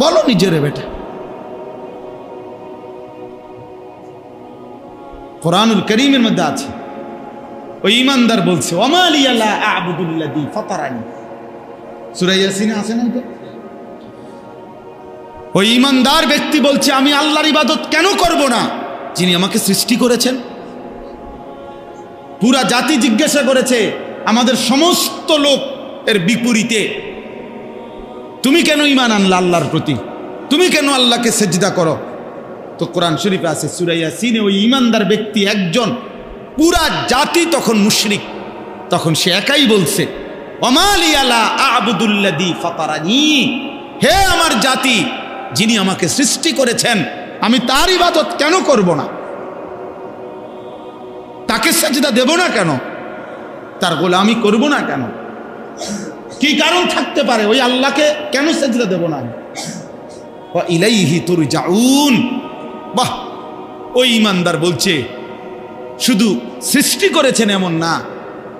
বলো নিজেরে বেটা। কুরআনুল কারীমের মধ্যে আছে, ওই ঈমানদার বলছে ওয়া লিয়া লা আ'বুদুল্লাযী ফাতারানি, সূরা ইয়াসিনে আছে না এটা? ওই ঈমানদার ব্যক্তি বলছে আমি আল্লাহর ইবাদত কেন করব না, যিনি আমাকে সৃষ্টি করেছেন। পুরা জাতি জিজ্ঞাসা করেছে আমাদের সমস্ত লোক এর বিপরীতে, তুমি কেন ঈমান আনলা আল্লাহর প্রতি, তুমি কেন আল্লাহকে সেজদা করো? তো কোরআন শরীফে আছে সূরা ইয়াসিনে, ওই ঈমানদার ব্যক্তি একজন, পুরা জাতি তখন মুশরিক, তখন সে একাই বলছে ওয়া লিয়া লা আ'বুদুল্লাযী ফাতারানি, হে আমার জাতি, যিনি আমাকে সৃষ্টি করেছেন আমি তার ইবাদত কেন করব না, তাকে সেজদা দেব না কেন, তার গোলামি করব না কেন? কি কারণ থাকতে পারে? ওই আল্লাহকে কেন সেজদা দেব না? ওয়া ইলাইহি তুরজাউন। বাহ, ওই ঈমানদার বলছে শুধু সৃষ্টি করেছেন এমন না,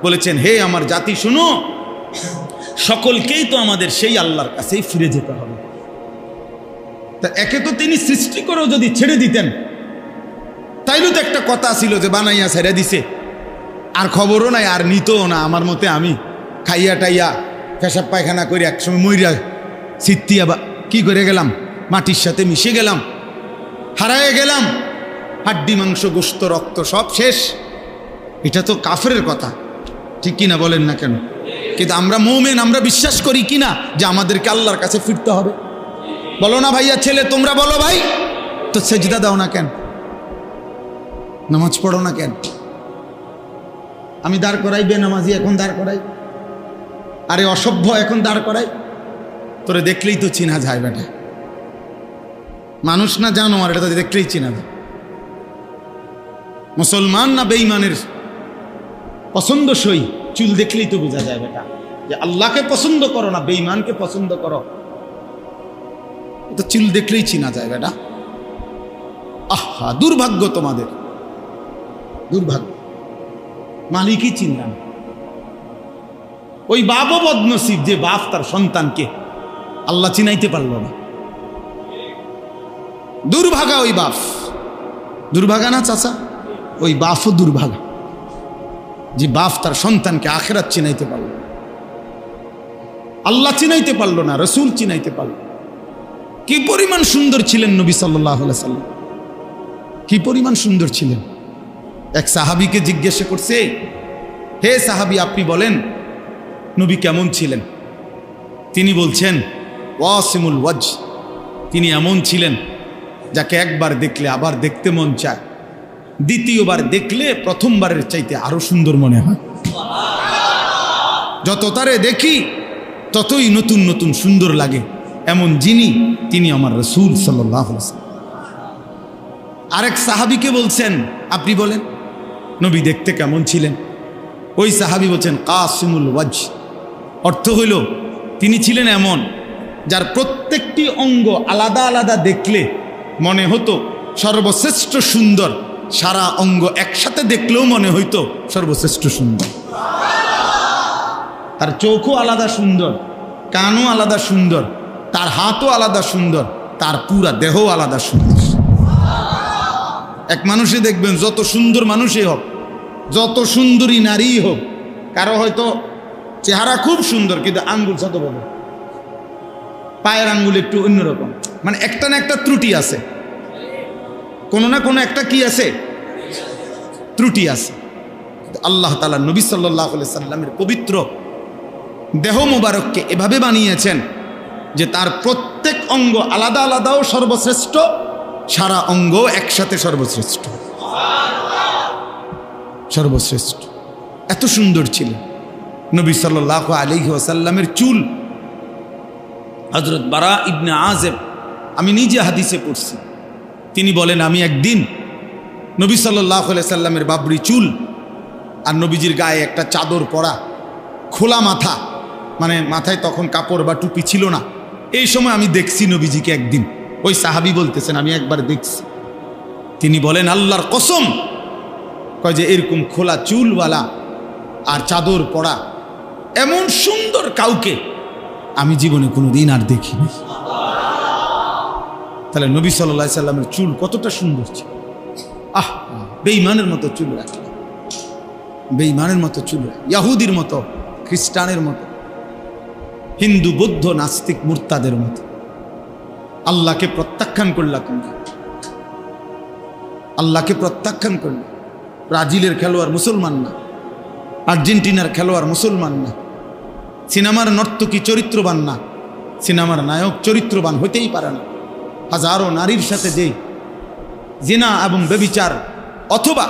বলেছেন হে আমার জাতি শুনো, সকলকেই তো আমাদের সেই আল্লাহর কাছেই ফিরে যেতে হবে। তা একে তো তিনি সৃষ্টি করেও যদি ছেড়ে দিতেন, তাইলে তো একটা কথা ছিল যে বানাইয়া ছেড়ে দিছে, আর খবরও নাই, আর নিতও না। আমার মতে আমি খাইয়া টাইয়া পেশাব পায়খানা করে একসময় মইরা সিত্তিয়া কি করে গেলাম, মাটির সাথে মিশে গেলাম, হারায়ে গেলাম, হাড্ডি মাংস গোশত রক্ত সব শেষ। এটা তো কাফেরের কথা, ঠিক কিনা বলেন না কেন? কিন্তু আমরা মুমিন, আমরা বিশ্বাস করি কিনা যে আমাদেরকে আল্লাহর কাছে ফিরতে হবে? বলো না ভাইয়া, ছেলে তোমরা বলো ভাই, তো সেজদা দাও না কেন? নামাজ পড়ো না কেন? আমি দাঁড় করাই বেনামাজি, এখন দাঁড় করাই, আরে অসভ্য এখন দাঁড় করাই, তোরে দেখলেই তো চিনা যায় বেটা, মানুষ না জানোয়ার, এটা তো দেখলেই চিনা যায়। মুসলমান না বেঈমানের পছন্দসই, চুল দেখলেই তো বোঝা যায় বেটা যে আল্লাহকে পছন্দ করো না বেঈমানকে পছন্দ করো, তো চুল দেখলেই চিনা যায় বেটা। আহা, দুর্ভাগ্য তোমাদের, দুর্ভাগ্য, মালিকই চিনলাম। ওই বাপও বদনসিব যে বাপ তার সন্তানকে আল্লাহ চিনাইতে পারল না। দুর্ভাগা ওই বাপ, দুর্ভাগা না চাচা? ওই বাপও দুর্ভাগা যে বাপ তার সন্তানকে আখিরাত চিনাইতে পারল না, আল্লাহ চিনাইতে পারল না, রসুল চিনাইতে পারল। কি পরিমাণ সুন্দর ছিলেন নবী সাল্লাল্লাহু আলাইহি সাল্লাম, কি পরিমাণ সুন্দর ছিলেন। এক সাহাবীকে জিজ্ঞাসা করছে, হে সাহাবী আপনি বলেন নবী কেমন ছিলেন? তিনি বলছেন ওয়াসিমুল ওয়াজ, তিনি এমন ছিলেন যাকে একবার দেখলে আবার দেখতে মন চায়, দ্বিতীয়বার দেখলে প্রথমবারের চাইতে আরো সুন্দর মনে হয়। যত তারে দেখি ততই নতুন নতুন সুন্দর লাগে, এমন যিনি তিনি আমার রাসূল সাল্লাল্লাহু আলাইহি ওয়াসাল্লাম। আরেক সাহাবীকে বলছেন, আপনি বলেন নবী দেখতে কেমন ছিলেন? ওই সাহাবী বলছেন কাসিমুল ওয়াজহ, অর্থ হইল তিনি ছিলেন এমন যার প্রত্যেকটি অঙ্গ আলাদা আলাদা দেখলে মনে হতো সর্বশ্রেষ্ঠ সুন্দর, সারা অঙ্গ একসাথে দেখলেও মনে হইতো সর্বশ্রেষ্ঠ সুন্দর। তার চোখও আলাদা সুন্দর, কানও আলাদা সুন্দর, তার হাতও আলাদা সুন্দর, তার পুরা দেহও আলাদা সুন্দর। এক মানুষে দেখবেন যত সুন্দর মানুষই হোক, যত সুন্দরী নারী হোক, কারো হয়তো চেহারা খুব সুন্দর কিন্তু আঙ্গুল ছোট বড়, পায়ের আঙ্গুল একটু অন্যরকম, মানে একটা না একটা ত্রুটি আছে, কোনো না কোনো একটা কি আছে, ত্রুটি আছে। আল্লাহ তাআলা নবী সাল্লাল্লাহু আলাইহি সাল্লামের পবিত্র দেহ মোবারককে এভাবে বানিয়েছেন যে তার প্রত্যেক অঙ্গ আলাদা আলাদাও সর্বশ্রেষ্ঠ, সারা অঙ্গ একসাথে সর্বশ্রেষ্ঠ। সর্বশ্রেষ্ঠ, এত সুন্দর ছিল নবী সাল্লাল্লাহু আলাইহি ওয়াসাল্লামের চুল। হযরত বারা ইবনে আযিব, আমি নিজে হাদিসে পড়ছি, তিনি বলেন আমি একদিন নবী সাল্লাল্লাহু আলাইহি সাল্লামের বাবরি চুল আর নবীজির গায়ে একটা চাদর পরা, খোলা মাথা, মানে মাথায় তখন কাপড় বা টুপি ছিল না, এই সময় আমি দেখছি নবীজিকে একদিন। ওই সাহাবী বলতেছেন আমি একবার দেখছি। তিনি বলেন আল্লাহর কসম, কয় যে এরকম খোলা চুলওয়ালা আর চাদর পরা এমন সুন্দর কাউকে আমি জীবনে কোনোদিন আর দেখিনি। তাহলে নবী সাল্লাল্লাহু আলাইহি সাল্লামের চুল কতটা সুন্দর ছিল। আহ, বেঈমানের মতো চুল রাখে, বেঈমানের মতো চুল রাখে, ইহুদির মতো, খ্রিস্টানের মতো, হিন্দু বৌদ্ধ নাস্তিক মুরতাদের মতো। আল্লাহকে প্রত্যাখ্যান করলা তোমরা, আল্লাহকে প্রত্যাখ্যান করল। ব্রাজিলের খেলোয়াড় মুসলমান না, আর্জেন্টিনার খেলোয়াড় মুসলমান না, সিনেমার নর্তকী চরিত্রবান না, সিনেমার নায়ক চরিত্রবান হইতেই পারে না। হাজারো নারীর সাথে যে জিনা এবং ব্যভিচার, অথবা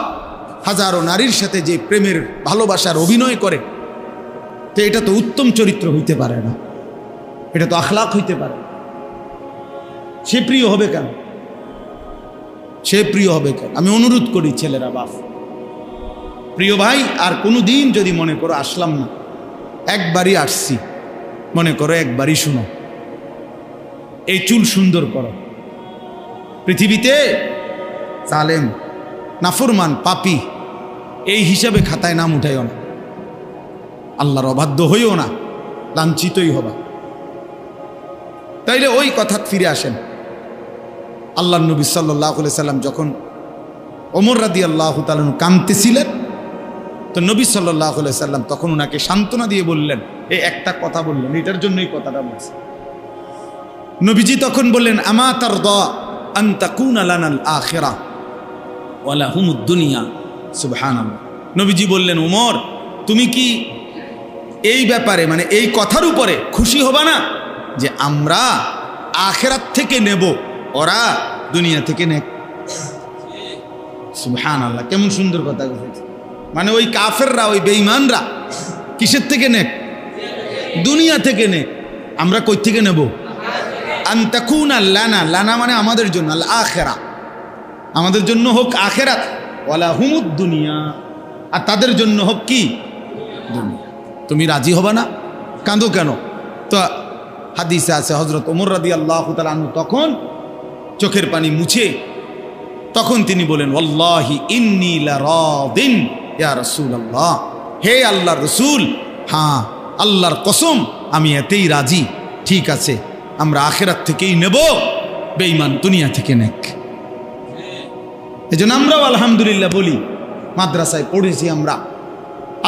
হাজারো নারীর সাথে যে প্রেমের ভালোবাসার অভিনয় করে, তো এটা তো উত্তম চরিত্র হইতে পারে না, এটা তো আখলাক হইতে পারে। সে প্রিয় হবে কেন? সে প্রিয় হবে কেন? আমি অনুরোধ করি ছেলেরা, বাপ, প্রিয় ভাই, আর কোনো দিন যদি মনে করো আসলাম না, একবারই আসছি, মনে করো একবারই শুনো, এই চুল সুন্দর করো। পৃথিবীতে জালেম, নাফরমান, পাপী এই হিসাবে খাতায় নাম উঠাইও না, আল্লাহর অবাধ্য হইও না, লাঞ্ছিতই হবা। তাইলে ওই কথা ফিরে আসেন। আল্লাহ নবী সাল্লাল্লাহু আলাইহি সাল্লাম যখন ওমর রাদিয়াল্লাহু তাআলা কাঁদতেছিলেন, তো নবী সাল্লাল্লাহু আলাইহি সাল্লাম তখন ওনাকে সান্ত্বনা দিয়ে বললেন, এই একটা কথা বললেন, এটার জন্যই কথাটা বলছি। নবীজি তখন বললেন আমা তারদা আন তাকুনা লানাল আখিরা ওয়া লাহুমুদ দুনিয়া। সুবহানাল্লাহ। নবীজি বললেন, ওমর তুমি কি এই ব্যাপারে, মানে এই কথার উপরে খুশি হবা না যে আমরা আখিরাত থেকে নেব, ওরা দুনিয়া থেকে নেক? সুবহানাল্লাহ, কেমন সুন্দর কথা বলেছে। মানে ওই কাফেররা, ওই বেঈমানরা কিসের থেকে নেক? দুনিয়া থেকে নেক। আমরা কই থেকে নেব? আন তাকুনা লানা, লানা মানে আমাদের জন্য, আল আখিরা, আমাদের জন্য হোক আখিরাত, ওয়ালা হুমুদ দুনিয়া, আর তাদের জন্য হোক কি? দুনিয়া। তুমি রাজি হবা না? কাঁদো কেন? তো হাদিসে আছে হযরত ওমর রাদিয়াল্লাহু তাআলা আনহু তখন চোখের পানি মুছে তখন তিনি বলেন, ওয়াল্লাহি ইন্নী লারাদিন ইয়া রাসূলুল্লাহ, হে আল্লাহর রাসূল, হ্যাঁ আল্লাহর কসম আমি এতেই রাজি। ঠিক আছে, আমরা আখিরাত থেকেই নেব, বেঈমান দুনিয়া থেকে নেক। এজন্য আমরাও আলহামদুলিল্লাহ বলি, মাদ্রাসায় পড়েছি আমরা,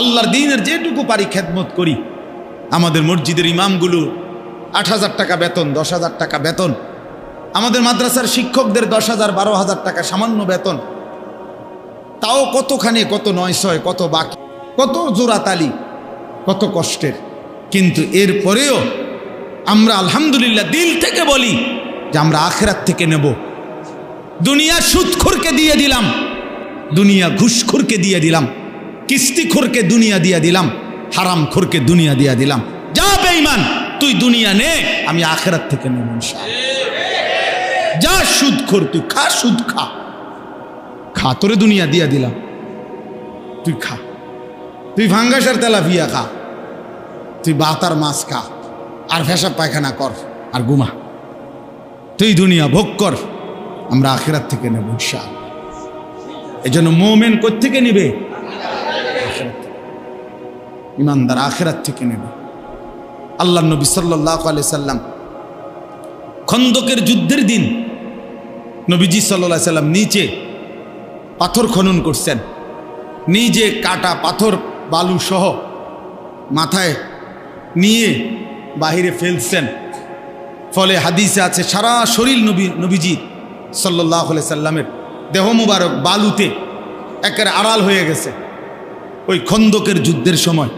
আল্লাহর দ্বীনের যেটুকু পারি খেদমত করি। আমাদের মসজিদের ইমামগুলো ৮,০০০ টাকা বেতন, ১০,০০০ টাকা বেতন, আমাদের মাদ্রাসার শিক্ষকদের ১০,০০০, ১২,০০০ টাকা সামান্য বেতন, তাও কতখানি, কত ৯০০, কত বাকি, কত জোড়াতালি, কত কষ্টের। কিন্তু এরপরেও আমরা আলহামদুলিল্লাহ দিল থেকে বলি যে আমরা আখিরাত থেকে নেব। দুনিয়া সুদখোরকে দিয়ে দিলাম, দুনিয়া ঘুষখোরকে দিয়ে দিলাম, কিস্তিখোরকে দুনিয়া দিয়ে দিলাম, হারামখোরকে দুনিয়া দিয়ে দিলাম। যা বেঈমান, তুই দুনিয়া নে, আমি আখিরাত থেকে নেব ইনশাআল্লাহ। যা সুদখোর, তুই খা, সুদ খা, খা, তোরে দুনিয়া দিয়া দিলাম, তুই খা, তুই ভাঙ্গাসার তেলাপিয়া খা, তুই বাতার মাছ খা, আর পেশাব পায়খানা কর, আর ঘুমা, তুই দুনিয়া ভোগ কর, আমরা আখিরাত থেকে নেব ইনশাআল্লাহ। এই জন্য মুমিন কোত্থেকে নেবে? ইমানদার আখিরাত থেকে নেবে। আল্লাহ নবী সাল্লাল্লাহু আলাইহি সাল্লাম খন্দকের যুদ্ধের দিন নবীজি সাল্লাল্লাহু আলাইহি সাল্লাম নিচে পাথর খনন করছেন, নিজে কাটা পাথর বালু সহ মাথায় নিয়ে বাহিরে ফেলছেন। ফলে হাদিসে আছে সারা শরীর নবীজি সাল্লাল্লাহু আলাইহি সাল্লামের দেহ মুবারক বালুতে একের আড়াল হয়ে গেছে ওই খন্দকের যুদ্ধের সময়।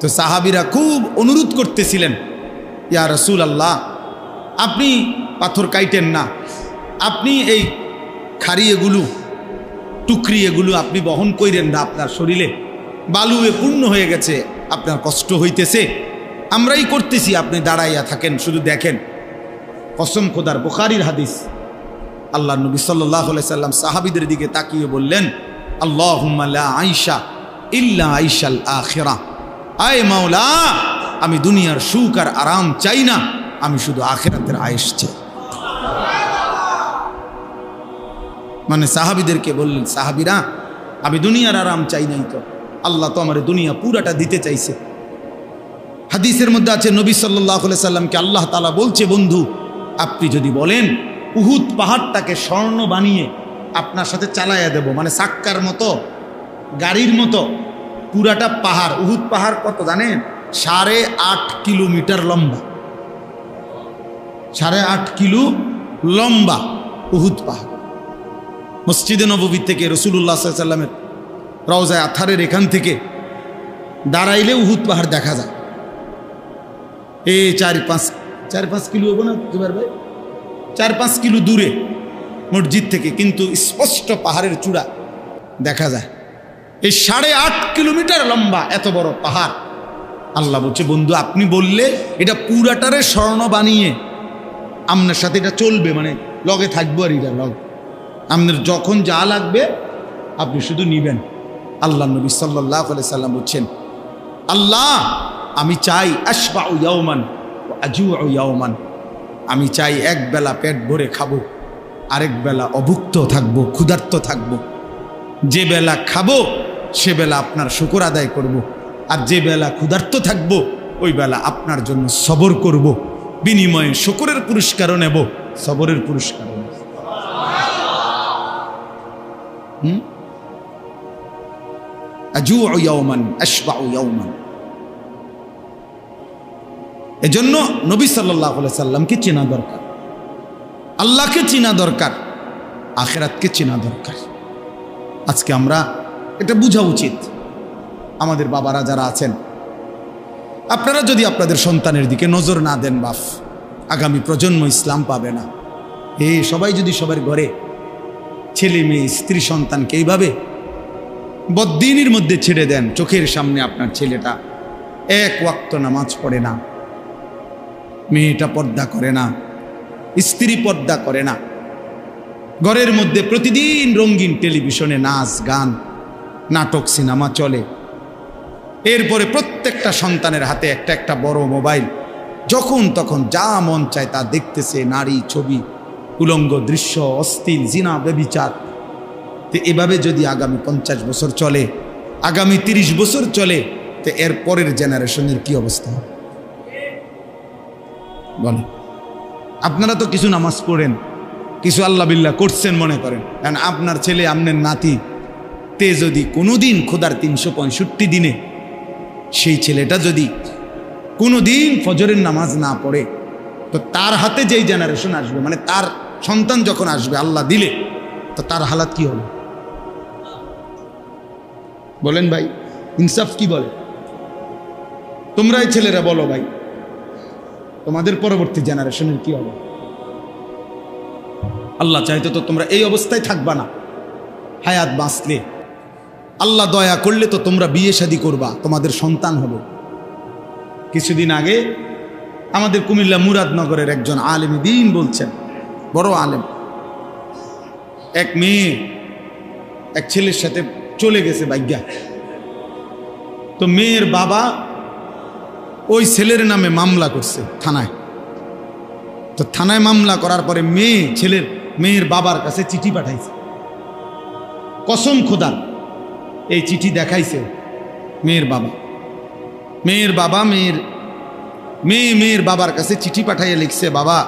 তো সাহাবীরা খুব অনুরোধ করতেছিলেন, ইয়া রাসূলুল্লাহ, আপনি পাথর কাইটেন না, আপনি এই খাড়ি এগুলো টুকরি এগুলো আপনি বহন কইরেন না, আপনার শরীরে বালুয়ে পূর্ণ হয়ে গেছে, আপনার কষ্ট হইতেছে, আমরাই করতেছি, আপনি দাঁড়াইয়া থাকেন, শুধু দেখেন। কসম খোদার, বুখারীর হাদিস। আল্লাহ নবী সাল্লাল্লাহু আলাইহি সাল্লাম সাহাবীদের দিকে তাকিয়ে বললেন, আল্লাহুম্মা লা আইশা ইল্লা আইশাল আখিরাহ। আয় মাওলা, আমি দুনিয়ার সুখ আর আরাম চাই না, আমি শুধু আখিরাতের আয়েশ চাই। মানে সাহাবীদেরকে বললেন, সাহাবীরা, আমি দুনিয়ার আরাম চাই নাই, তো আল্লাহ তো আমার দুনিয়া পুরাটা দিতে চাইছে। হাদিসের মধ্যে আছে নবী সাল্লাল্লাহু আলাইহি সাল্লামকে আল্লাহ তাআলা বলছে, বন্ধু, আপনি যদি বলেন উহুদ পাহাড়টাকে স্বর্ণ বানিয়ে আপনার সাথে চালাইয়া দেব, মানে সাক্কার মতো, গাড়ির মতো পুরাটা পাহাড়। উহুদ পাহাড় কত জানেন? 8.5 কিলোমিটার লম্বা, 8.5 কিলো লম্বা উহুদ পাহাড়। মসজিদে নববী থেকে রাসূলুল্লাহ সাল্লাল্লাহু আলাইহি সাল্লামের রওজায়ে আতহারের এখান থেকে দাঁড়াইলে উহুদ পাহাড় দেখা যায়। এই 4-5 কিলো হবো না জুবাইর ভাই, 4-5 কিলো দূরে মসজিদ থেকে, কিন্তু স্পষ্ট পাহাড়ের চূড়া দেখা যায়। এই 8.5 কিলোমিটার লম্বা এত বড় পাহাড়। আল্লাহ বলছে, বন্ধু, আপনি বললে এটা পুরাটারে স্বর্ণ বানিয়ে আপনার সাথে এটা চলবে, মানে লগে থাকবো, আর এটা লগ আপনার যখন যা লাগবে আপনি শুধু নিবেন। আল্লাহ নবী সাল্লাল্লাহু আলাইহি সাল্লাম বলছেন, আল্লাহ, আমি চাই আশবাউ ইয়াওমান ওয়া আজুউ ইয়াওমান, আমি চাই এক বেলা পেট ভরে খাবো, আরেক বেলা অভুক্ত থাকবো, ক্ষুধার্ত থাকবো। যে বেলা খাবো সে বেলা আপনার শুকর আদায় করব, আর যে বেলা ক্ষুধার্ত থাকবো ওই বেলা আপনার জন্য সবর করব, বিনিময়ে শুকরের পুরস্কারও নেব, সবরের পুরস্কারও নেব। আজুউ ইয়াওমান আশবাউ ইয়াওমান। এজন্য নবী সাল্লাল্লাহু আলাইহি সাল্লামকে চেনা দরকার, আল্লাহকে চেনা দরকার, আখিরাতকে চেনা দরকার। আজকে আমরা এটা বোঝা উচিত। আমাদের বাবারা যারা আছেন, আপনারা যদি আপনাদের সন্তানের দিকে নজর না দেন, বাপ, আগামী প্রজন্ম ইসলাম পাবে না। সবাই যদি সবার ঘরে ছেলে মেয়ে স্ত্রী সন্তানকে এইভাবে বদ্দিনের মধ্যে ছেড়ে দেন, চোখের সামনে আপনার ছেলেটা এক ওয়াক্ত নামাজ পড়ে না, মেয়েটা পর্দা করে না, স্ত্রী পর্দা করে না, ঘরের মধ্যে প্রতিদিন রঙিন টেলিভিশনে নাচ গান নাটক সিনেমা চলে, এরপরে প্রত্যেকটা সন্তানের হাতে একটা একটা বড় মোবাইল, যখন তখন যা মন চায় তা দেখতেছে, নারী ছবি, উলঙ্গ দৃশ্য, অশ্লীল, জিনা, ব্যভিচার। তো এভাবে যদি আগামী 50 বছর চলে, আগামী 30 বছর চলে, তো এর পরের জেনারেশনের কি অবস্থা হবে বলেন? আপনারা তো কিছু নামাজ পড়েন, কিছু আল্লাহ বিল্লাহ করছেন মনে করেন, কারণ আপনার ছেলে আপনার নাতি তে যদি কোনোদিন খোদার 365 দিনে সেই ছেলেটা যদি কোনোদিন ফজরের নামাজ না পড়ে, তো তার হাতে যেই জেনারেশন আসবে, মানে তার সন্তান যখন আসবে আল্লাহ দিলে, তো তার হালাত কি হবে বলেন ভাই? ইনসাফ কি বলে? তোমরাই ছেলেরা বলো ভাই, তোমাদের পরবর্তী জেনারেশনের কি হবে? আল্লাহ চাইতো তো তোমরা এই অবস্থায় থাকবা না, হায়াত বাঁচলে। আল্লাহ দয়া করলে তো তোমরা বিয়ে শাদী করবা, তোমাদের সন্তান হবে। কিছুদিন আগে আমাদের কুমিল্লা মুরাদনগরের একজন আলেম দ্বীন বলছেন, বড় আলেম, এক মেয়ে এক ছেলের সাথে চলে গেছে ভাগ্যা। তো মেয়ের বাবা ওই ছেলের নামে মামলা করছে থানায়। তো থানায় মামলা করার পরে মেয়ের বাবার কাছে চিঠি পাঠাইছে। কসম খোদার এই চিঠি দেখাইছে মেয়ের বাবা মেয়ের বাবার কাছে চিঠি পাঠাইয়া লিখছে, বাবা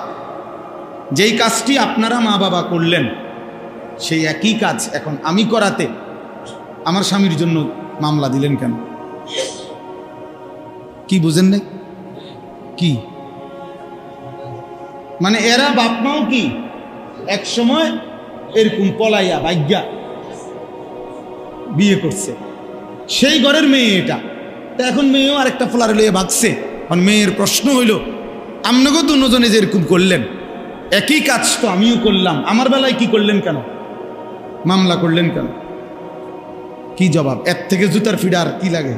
যেই কাজটি আপনারা মা বাবা করলেন সেই একই কাজ এখন আমি করাতে আমার স্বামীর জন্য মামলা দিলেন কেন? কি বুঝেন নাই? কি মানে এরা বাপ মাও কি এক সময় এরকম পলাইয়া ভাগ্যা বিয়ে করছে, সেই ঘরের মেয়ে এটা। তা এখন মেয়েও আরেকটা ফোলারে লইয়ে ভাগছে। এখন মেয়ের প্রশ্ন হইল, আপনাকে দুজনে যে এরকম করলেন, একই কাজ তো আমিও করলাম, আমার বেলায় কি করলেন কেন, মামলা করলেন কেন? কি জবাব? এর থেকে জুতার ফিডার কি লাগে?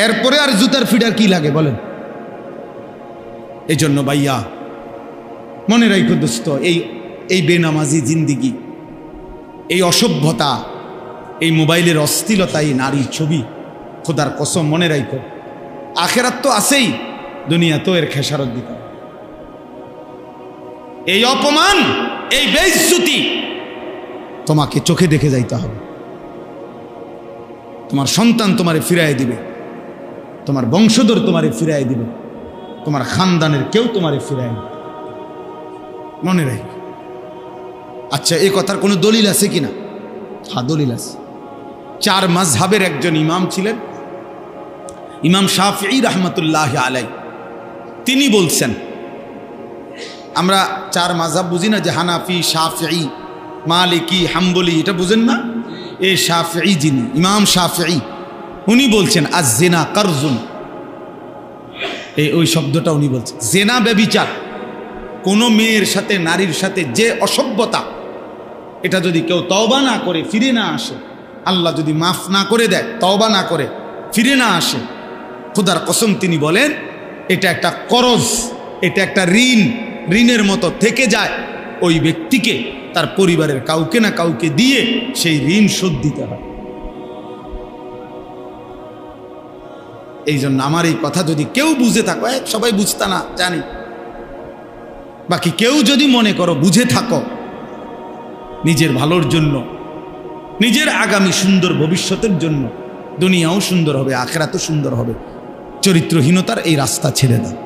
এরপরে আর জুতার ফিডার কি লাগে বলেন? এই জন্য ভাইয়া মনে রাখো দোস্ত, এই বেনামাজি জিন্দিগি, এই অসভ্যতা, এই মোবাইলের অশ্লীলতা, এই নারী ছবি, খোদার কসম মনে রাখো আখেরাত তো আছেই, দুনিয়া তো এর খেসারত দিতে। এই অপমান, এই বেইজ্জতি তোমাকে চোখে দেখে যাইতে হবে। তোমার সন্তান তোমারে ফিরাই দিবে, তোমার বংশধর তোমারে ফিরাই দিবে, তোমার খানদানের কেউ তোমারে ফিরায় না, মনে রাখ। আচ্ছা, এই কথার কোনো দলিল আছে কিনা? হ্যাঁ, দলিল আছে। 4 মাযহাবের একজন ইমাম ছিলেন, ইমাম শাফিঈ রাহমাতুল্লাহি আলাইহি। তিনি বলছেন, আমরা 4 মাযহাব বুঝি না, যে হানাফি, শাফিঈ, মালিকি, হাম্বলি, এটা বুঝেন না? এই শাফিঈ যিনি, ইমাম শাফিঈ, উনি বলছেন আয-জিনা কারজুন। ওই শব্দটা উনি বলছেন, জেনা ব্যভিচার, কোনো মেয়ের সাথে, নারীর সাথে যে অসভ্যতা, এটা যদি কেউ তওবা না করে ফিরে না আসে, আল্লাহ যদি মাফ না করে দেয়, তওবা না করে ফিরে না আসে, খোদার কসম তিনি বলেন এটা একটা করজ, এটা একটা ঋণের মতো থেকে যায়। ওই ব্যক্তিকে তার পরিবারের কাউকে না কাউকে দিয়ে সেই ঋণ শোধ দিতে হয়। এই জন্য আমার এই কথা যদি কেউ বুঝে থাকো, সবাই বুঝতা না জানি, বাকি কেউ যদি মনে করো বুঝে থাকো, নিজের ভালোর জন্য, নিজের আগামী সুন্দর ভবিষ্যতের জন্য, দুনিয়াও সুন্দর হবে, আখিরাতও সুন্দর হবে, চরিত্রহীনতার এই রাস্তা ছেড়ে দাও,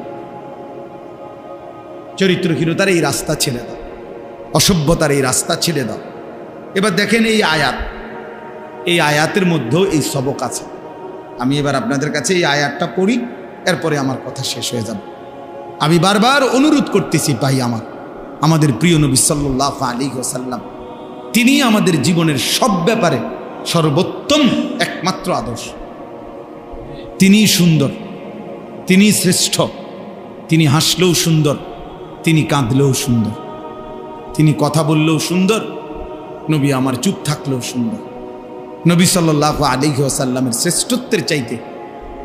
চরিত্রহীনতার এই রাস্তা ছেড়ে দাও, অসভ্যতার এই রাস্তা ছেড়ে দাও। এবার দেখেন এই আয়াতের মধ্যেও এই সবক আছে। আমি এবার আপনাদের কাছে এই আয়াতটা পড়ি, এরপরে আমার কথা শেষ হয়ে যাবে। আমি বারবার অনুরোধ করতেছি ভাই, আমাদের প্রিয় নবী সাল্লাল্লাহু আলাইহি ওয়াসাল্লাম, তিনি আমাদের জীবনের সব ব্যাপারে সর্বোত্তম একমাত্র আদর্শ। তিনি সুন্দর, তিনি শ্রেষ্ঠ, তিনি হাসলেও সুন্দর, তিনি কাঁদলেও সুন্দর, তিনি কথা বললেও সুন্দর, নবী আমার চুপ থাকলেও সুন্দর। নবী সাল্লাল্লাহু আলাইহি ওয়াসাল্লামের শ্রেষ্ঠত্বের চাইতে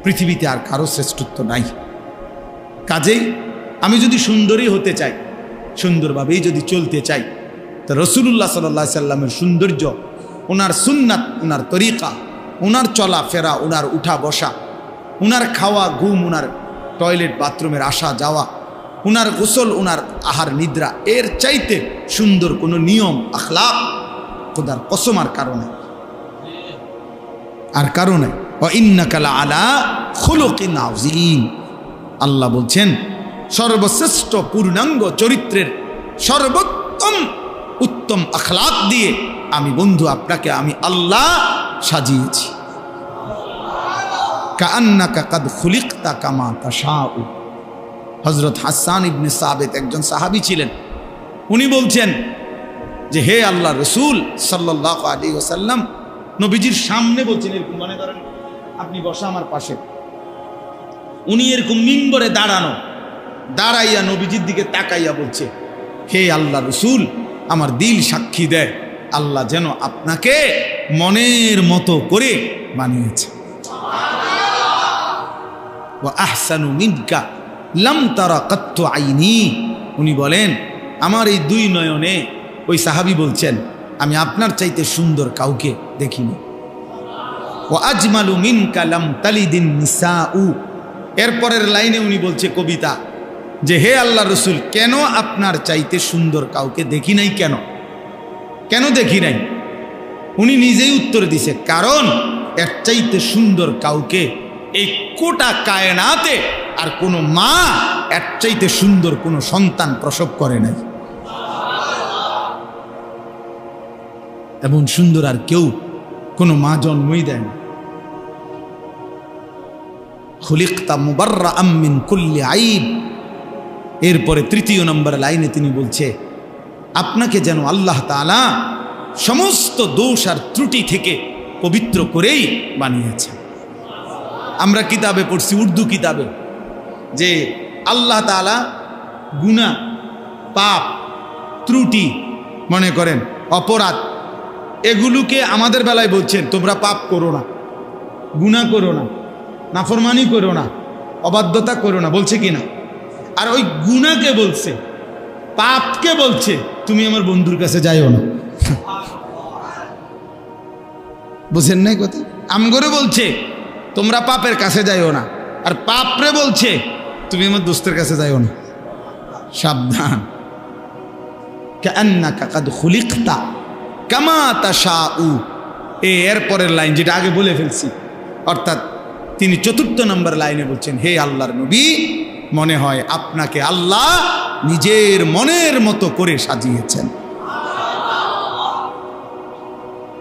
পৃথিবীতে আর কারো শ্রেষ্ঠত্ব নাই। কাজেই আমি যদি সুন্দরী হতে চাই, সুন্দরভাবেই যদি চলতে চাই, তো রাসূলুল্লাহ সাল্লাল্লাহু আলাইহি ওয়াসাল্লামের সৌন্দর্য, ওনার সুন্নাত, ওনার তরিকা, ওনার চলাফেরা, ওনার উঠা বসা, ওনার খাওয়া ঘুম, ওনার টয়লেট বাথরুমের আসা যাওয়া, ওনার গোসল, ওনার আহার নিদ্রা, এর চাইতে সুন্দর কোনো নিয়ম আখলাক খোদার কসম আর কারণে ওয়া ইন্নাকা লাআলা খুলুকিন আযীম। আল্লাহ বলছেন সর্বশ্রেষ্ঠ পূর্ণাঙ্গ চরিত্রের সর্বোত্তম উত্তম আখলাক দিয়ে আমি বন্ধু আপনাকে আমি আল্লাহ সাজিয়েছি। কাআন্নাকা কাদ খুলিকতা কামা তাশাউ। হযরত হাসান ইবনে সাবিত একজন সাহাবী ছিলেন, উনি বলছেন যে হে আল্লাহ রাসূল সাল্লাল্লাহু আলাইহি ওয়াসাল্লাম, নবীজির সামনে বলছেন, এরকম মনে করেন আপনি বসা আমার পাশে, উনি এরকম মিম্বরে দাঁড়ানো, দাঁড়াইয়া নবীজির দিকে তাকাইয়া বলছে, হে আল্লাহ রসুল, আমার দিল সাক্ষী দেয় আল্লাহ যেন আপনাকে মনের মতো করে বানিয়েছে। ওয়া আহসানু মিনকা লাম তারা কাত্তু আইনি। উনি বলেন আমার এই দুই নয়নে, ওই সাহাবী বলছেন, আমি আপনার চাইতে সুন্দর কাউকে দেখিনি। ওয়া আজমালু মিনকা লাম তালিদিন নিসাউ। এরপরের লাইনে উনি বলছে কবিতা যে হে আল্লাহ রসুল, কেন আপনার চাইতে সুন্দর কাউকে দেখি নাই? কেন কেন দেখি নাই? উনি নিজেই উত্তর দিছে, কারণ এর চাইতে সুন্দর কাউকে এই কোটা কায়নাতে আর কোনো মা এর চাইতে সুন্দর কোনো সন্তান প্রসব করে নাই। এমন সুন্দর আর কেউ কোনো মা জন্মই দেয় না। খুলিকতা মুবাররাআম মিন কুল্লি আইব। এরপরে তৃতীয় নম্বর লাইনে তিনি বলছে, আপনাকে যেন আল্লাহ তাআলা সমস্ত দোষ আর ত্রুটি থেকে পবিত্র করেই বানিয়েছে। আমরা কিতাবে পড়ছি, উর্দু কিতাবে, যে আল্লাহ তাআলা গুনাহ, পাপ, ত্রুটি, মনে করেন অপরাধ, এগুলোকে আমাদের বেলায় বলছেন তোমরা পাপ করো না, গুনাহ করো না, নাফরমানি করো না, অবাধ্যতা করো না, বলছে কিনা? আর ওই গুনাহকে বলছে, পাপকে বলছে তুমি আমার বন্ধুর কাছে যাইও না। বুঝেন নাই কথা? আমগরে বলছে তোমরা পাপের কাছে যাইও না, আর পাপরে বলছে তুমি আমার দোস্তের কাছে যাইও না। সাবধান। কাআন্নাকা কাদ খুলিকতা কামা তাশাউ। এরপরের লাইন যেটা আগে বলে ফেলছি, অর্থাৎ তিনি চতুর্থ নম্বর লাইনে বলছেন, হে আল্লাহর নবী, মনে হয় আপনাকে আল্লাহ নিজের মনের মতো করে সাজিয়েছেন।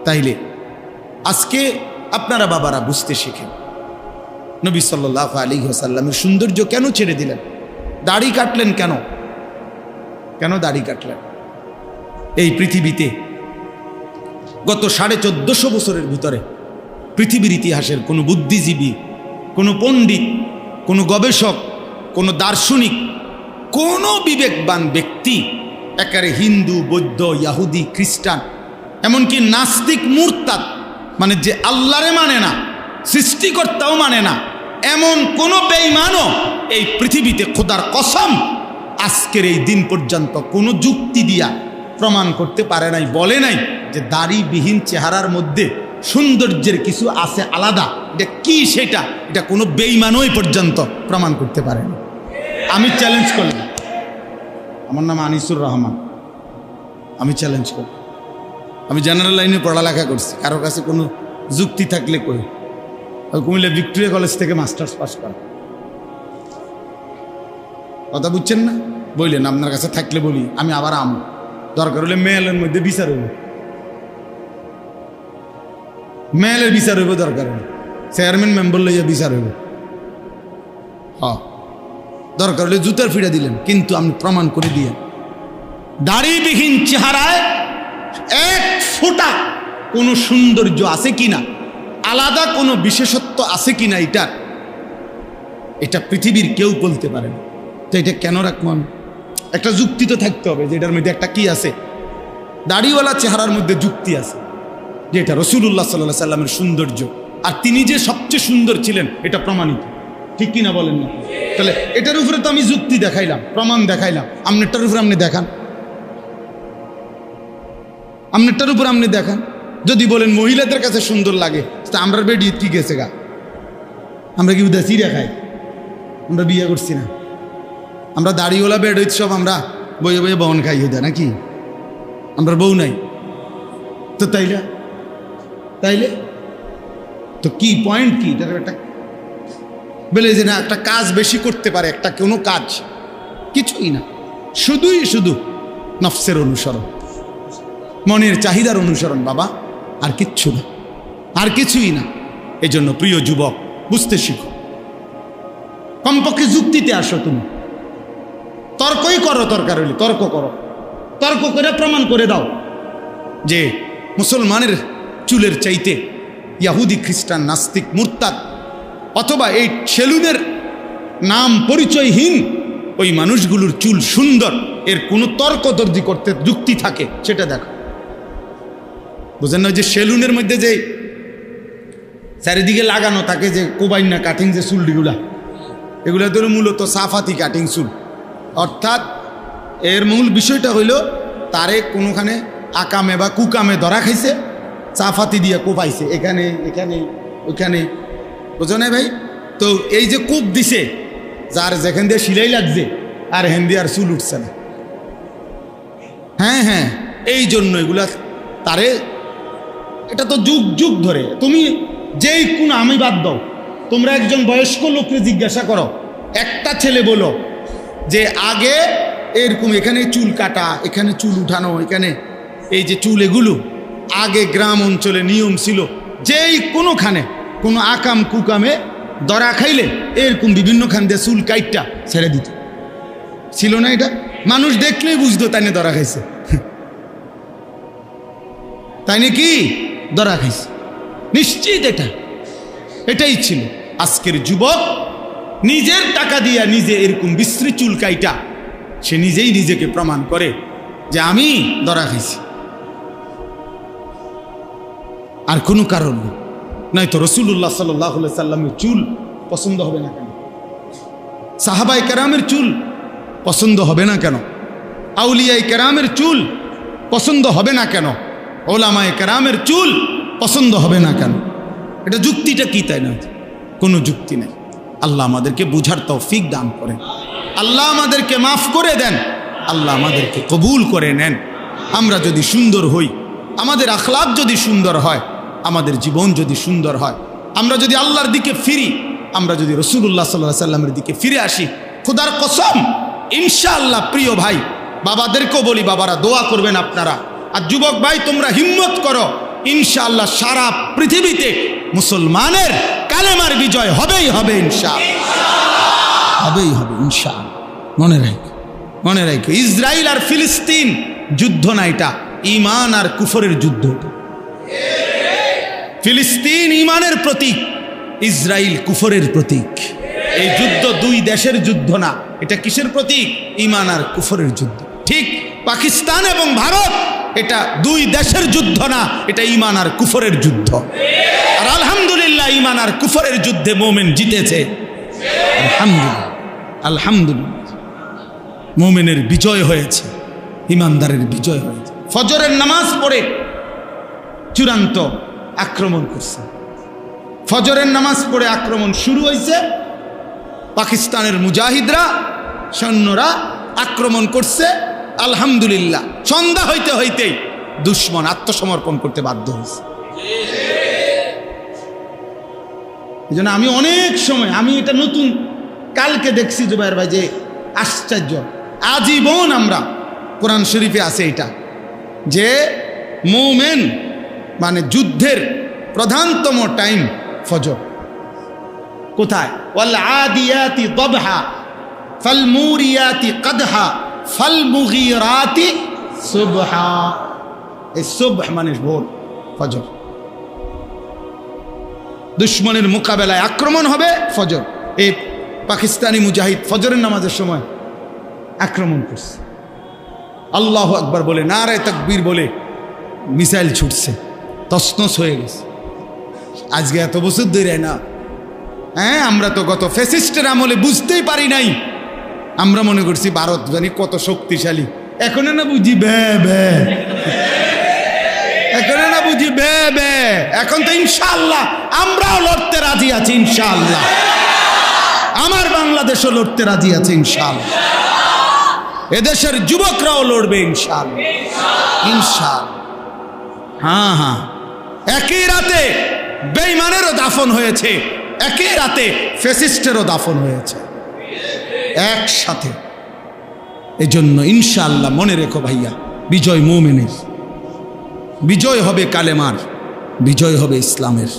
তাইলে আজকে আপনারা বাবারা বুঝতে শিখেন, নবী সাল্লাল্লাহু আলাইহি ওয়াসাল্লামের সৌন্দর্য কেন ছেড়ে দিলেন? দাড়ি কাটলেন কেন? কেন দাড়ি কাটলেন? এই পৃথিবীতে গত 1450 বছরের ভিতরে পৃথিবীর ইতিহাসের কোনো বুদ্ধিজীবী, কোনো পণ্ডিত, কোনো গবেষক, কোনো দার্শনিক, কোনো বিবেকবান ব্যক্তি, একেবারে হিন্দু, বৌদ্ধ, ইহুদি, খ্রিস্টান, এমনকি নাস্তিক, মুরতাদ, মানে যে আল্লাহরে মানে না, সৃষ্টিকর্তাও মানে না, এমন কোন বেঈমানও এই পৃথিবীতে খোদার কসম আজকের এই দিন পর্যন্ত কোনো যুক্তি দিয়া প্রমাণ করতে পারে নাই, বলে নাই যে দাড়িবিহীন চেহারার মধ্যে সৌন্দর্যের কিছু আছে আলাদা। এটা কি সেটা? এটা কোনো বেঈমানই পর্যন্ত প্রমাণ করতে পারে না। আমি চ্যালেঞ্জ করলাম, আমার নাম আনিসুর রহমান, আমি চ্যালেঞ্জ করি, আমি জেনারেল লাইনে পড়ালেখা করছি, কারো কাছে কোনো যুক্তি থাকলে কই। কুমিল্লা ভিক্টোরিয়া কলেজ থেকে মাস্টার্স পাস করা, কথা বুঝছেন না? বললেন আপনার কাছে থাকলে বলি, আমি আবার দরকার হলে মেয়েলের মধ্যে বিচার হইব, মেয়েলের বিচার হইব, দরকার হলে চেয়ারম্যান মেম্বার লইয়া বিচার হইব। দরকার হলে জুতার ফিরা দিলেন, কিন্তু আপনি প্রমাণ করে দিয়ে দাড়িবিহীন চেহারায় এক ফোঁটা কোনো সৌন্দর্য আছে কিনা, আলাদা কোনো বিশেষত্ব আছে কিনা, এটা পৃথিবীর কেউ বলতে পারে না। তো এটা কেন রাখবেন? একটা যুক্তি তো থাকতে হবে যে এটার মধ্যে একটা কি আছে। দাড়িওয়ালা চেহারার মধ্যে যুক্তি আছে, যে এটা রাসূলুল্লাহ সাল্লাল্লাহু আলাইহি সাল্লামের সৌন্দর্য, আর তিনি যে সবচেয়ে সুন্দর ছিলেন এটা প্রমাণিত, ঠিক কিনা বলেন না? তাহলে এটার উপরে তো আমি যুক্তি দেখাইলাম, প্রমাণ দেখাইলাম, আপনারটার উপরে আপনি দেখান, আপনারটার উপর আপনি দেখান। যদি বলেন মহিলাদের কাছে সুন্দর লাগে, তা আমরা বেডি কি গেছে গা, আমরা কি উদাসী রেখাই? আমরা বিয়ে করছি না, আমরা দাড়িওয়ালা বেড হইতে সব আমরা বইয়ে বইয়ে বহন খাই হইতে নাকি? আমরা বউ নাই তো, তাইলে তো কি পয়েন্ট কি? একটা বলে যে না একটা কাজ বেশি করতে পারে, একটা কোনো কাজ কিছুই না, শুধু নফসের অনুসরণ, মনের চাহিদার অনুসরণ বাবা, আর কিচ্ছু না, আর কিছুই না। এই জন্য প্রিয় যুবক, বুঝতে শিখো, কমপক্ষে যুক্তিতে আসো, তুমি তর্কই করো, দরকার হলে তর্ক করো, তর্ক করে প্রমাণ করে দাও যে মুসলমানের চুলের চাইতে ইহুদি, খ্রিস্টান, নাস্তিক, মুরতাদ, অথবা এই সেলুনের নাম পরিচয়হীন ওই মানুষগুলোর চুল সুন্দর, এর কোনো তর্কতর্জি করতে যুক্তি থাকে সেটা দেখো। বুঝেন না, যে সেলুনের মধ্যে যে চারিদিকে লাগানো থাকে যে কোবাইনা কাটিং যে চুলগুলা, এগুলা তো মূলত সাফাতি কাটিং চুল। অর্থাৎ এর মূল বিষয়টা হইল তারে কোনোখানে আকামে বা কুকামে ধরা খাইছে, চাফাতি দিয়ে কোপাইছে এখানে এখানে ওইখানে, বুঝো না ভাই? তো এই যে কোপ দিছে, যার যেখান দিয়ে সিলাই লাগছে আর হেন দিয়ে আর চুল উঠছে না। হ্যাঁ হ্যাঁ, এই জন্য এগুলা তারে, এটা তো যুগ যুগ ধরে। তুমি যেই কোন, আমি বাদ দাও, তোমরা একজন বয়স্ক লোককে জিজ্ঞাসা করো, একটা ছেলে বলো যে আগে এরকম এখানে চুল কাটা, এখানে চুল উঠানো, এখানে এই যে চুল, এগুলো আগে গ্রাম অঞ্চলে নিয়ম ছিল। যেই কোনোখানে কোনো আকাম কুকামে দরা খাইলে এরকম বিভিন্ন খান দিয়ে চুল কাইটটা ছেড়ে দিত, ছিল না? এটা মানুষ দেখলেই বুঝতো তাই না দরা খাইছে, তাই নাকি দরা খাইছে, নিশ্চিত এটাই ছিল। আজকের যুবক নিজের টাকা দিয়া নিজে এরকম বিশ্রী চুল কাইটা সে নিজেই নিজেকে প্রমাণ করে যে আমি দরা খাইছি, আর কোনো কারণ নেই। নয়তো রাসূলুল্লাহ সাল্লাল্লাহু আলাইহি সাল্লামের চুল পছন্দ হবে না কেন? সাহাবায়ে কেরামের চুল পছন্দ হবে না কেন? আউলিয়ায়ে কেরামের চুল পছন্দ হবে না কেন? ওলামায়ে কেরামের চুল পছন্দ হবে না কেন? এটা যুক্তিটা কি? তাই না, কোনো যুক্তি নেই। আল্লাহ আমাদেরকে বুঝার তৌফিক দান করেন, আল্লাহ আমাদেরকে মাফ করে দেন, আল্লাহ আমাদেরকে কবুল করে নেন। আমরা যদি সুন্দর হই, আমাদের আখলাক যদি সুন্দর হয়, আমাদের জীবন যদি সুন্দর হয়, আমরা যদি আল্লাহর দিকে ফিরি, আমরা যদি রাসূলুল্লাহ সাল্লাল্লাহু আলাইহি সাল্লামের দিকে ফিরে আসি, খোদার কসম ইনশাআল্লাহ, প্রিয় ভাই বাবাদেরকেও বলি, বাবারা দোয়া করবেন আপনারা, আর যুবক ভাই তোমরা হিম্মত করো, ইনশাআল্লাহ সারা পৃথিবীতে মুসলমানের কালেমার বিজয় হবেই হবে, ইনশাআল্লাহ হবেই হবে, ইনশাআল্লাহ। মনে রাখো ইসরায়েল আর ফিলিস্তিন যুদ্ধ না, এটা ঈমান আর কুফরের যুদ্ধ। ফিলিস্তিন ঈমানের প্রতীক, ইসরায়েল কুফরের প্রতীক। এই যুদ্ধ দুই দেশের যুদ্ধ না, এটা কিসের প্রতীক? ঈমান আর কুফরের যুদ্ধ। ঠিক পাকিস্তান এবং ভারত, এটা দুই দেশের যুদ্ধ না, এটা ঈমান আর কুফরের যুদ্ধ। আর আলহামদুলিল্লাহ ঈমান আর কুফরের যুদ্ধে মুমিন জিতেছে, আলহামদুলিল্লাহ, আলহামদুলিল্লাহ। মুমিনের বিজয় হয়েছে, ঈমানদারের বিজয় হয়েছে। ফজরের নামাজ পড়ে চূড়ান্ত আক্রমণ করছে, ফজরের নামাজ পড়ে আক্রমণ শুরু হয়েছে। পাকিস্তানের মুজাহিদরা, সৈন্যরা আক্রমণ করছে। আলহামদুলিল্লাহ সন্ধ্যা হইতে হইতেই দুশমন আত্মসমর্পণ করতে বাধ্য হয়েছে। এই জন্য আমি অনেক সময়, আমি এটা নতুন কালকে দেখছি জুবায়ের ভাই, যে আশ্চর্য, আজীবন আমরা কোরআন শরীফে আছে এটা, যে মুমিন মানে যুদ্ধের প্রধানতম টাইম ফজর। কোথায়? ওয়াল আদিয়াতি দবহা ফাল মুরিয়াতি কদহা ফাল মুগীরাতি সুবহা। এই সুবহ মানে ভোর, ফজর। দুশমনের মোকাবেলায় আক্রমণ হবে ফজর। এই পাকিস্তানি মুজাহিদ ফজরের নামাজের সময় আক্রমণ করছে, আল্লাহু আকবার বলে, নারে তাকবীর বলে মিসাইল ছুটছে, তছনছ হয়ে গেছে। আজকে এত বছর ধরে না, হ্যাঁ, আমরা তো গত ফ্যাসিস্টের আমলে বুঝতেই পারি নাই, আমরা মনে করছি ভারত জানি কত শক্তিশালী। এখন না বুঝি বে বে, এখন না বুঝি বে বে। এখন তো ইনশাআল্লাহ আমরাও লড়তে রাজি আছি, ইনশাআল্লাহ আমার বাংলাদেশও লড়তে রাজি আছে, ইনশাআল্লাহ এদেশের যুবকরাও লড়বে, ইনশাআল্লাহ ইনশাআল্লাহ। হ্যাঁ হ্যাঁ, একই রাতে বেঈমানেরও দাফন হয়েছে, একই রাতে ফ্যাসিস্টেরও দাফন হয়েছে, একসাথে। এজন্য ইনশাআল্লাহ মনে রেখো ভাইয়া, বিজয় মুমিনের, বিজয় হবে কালেমার, বিজয় হবে ইসলামের।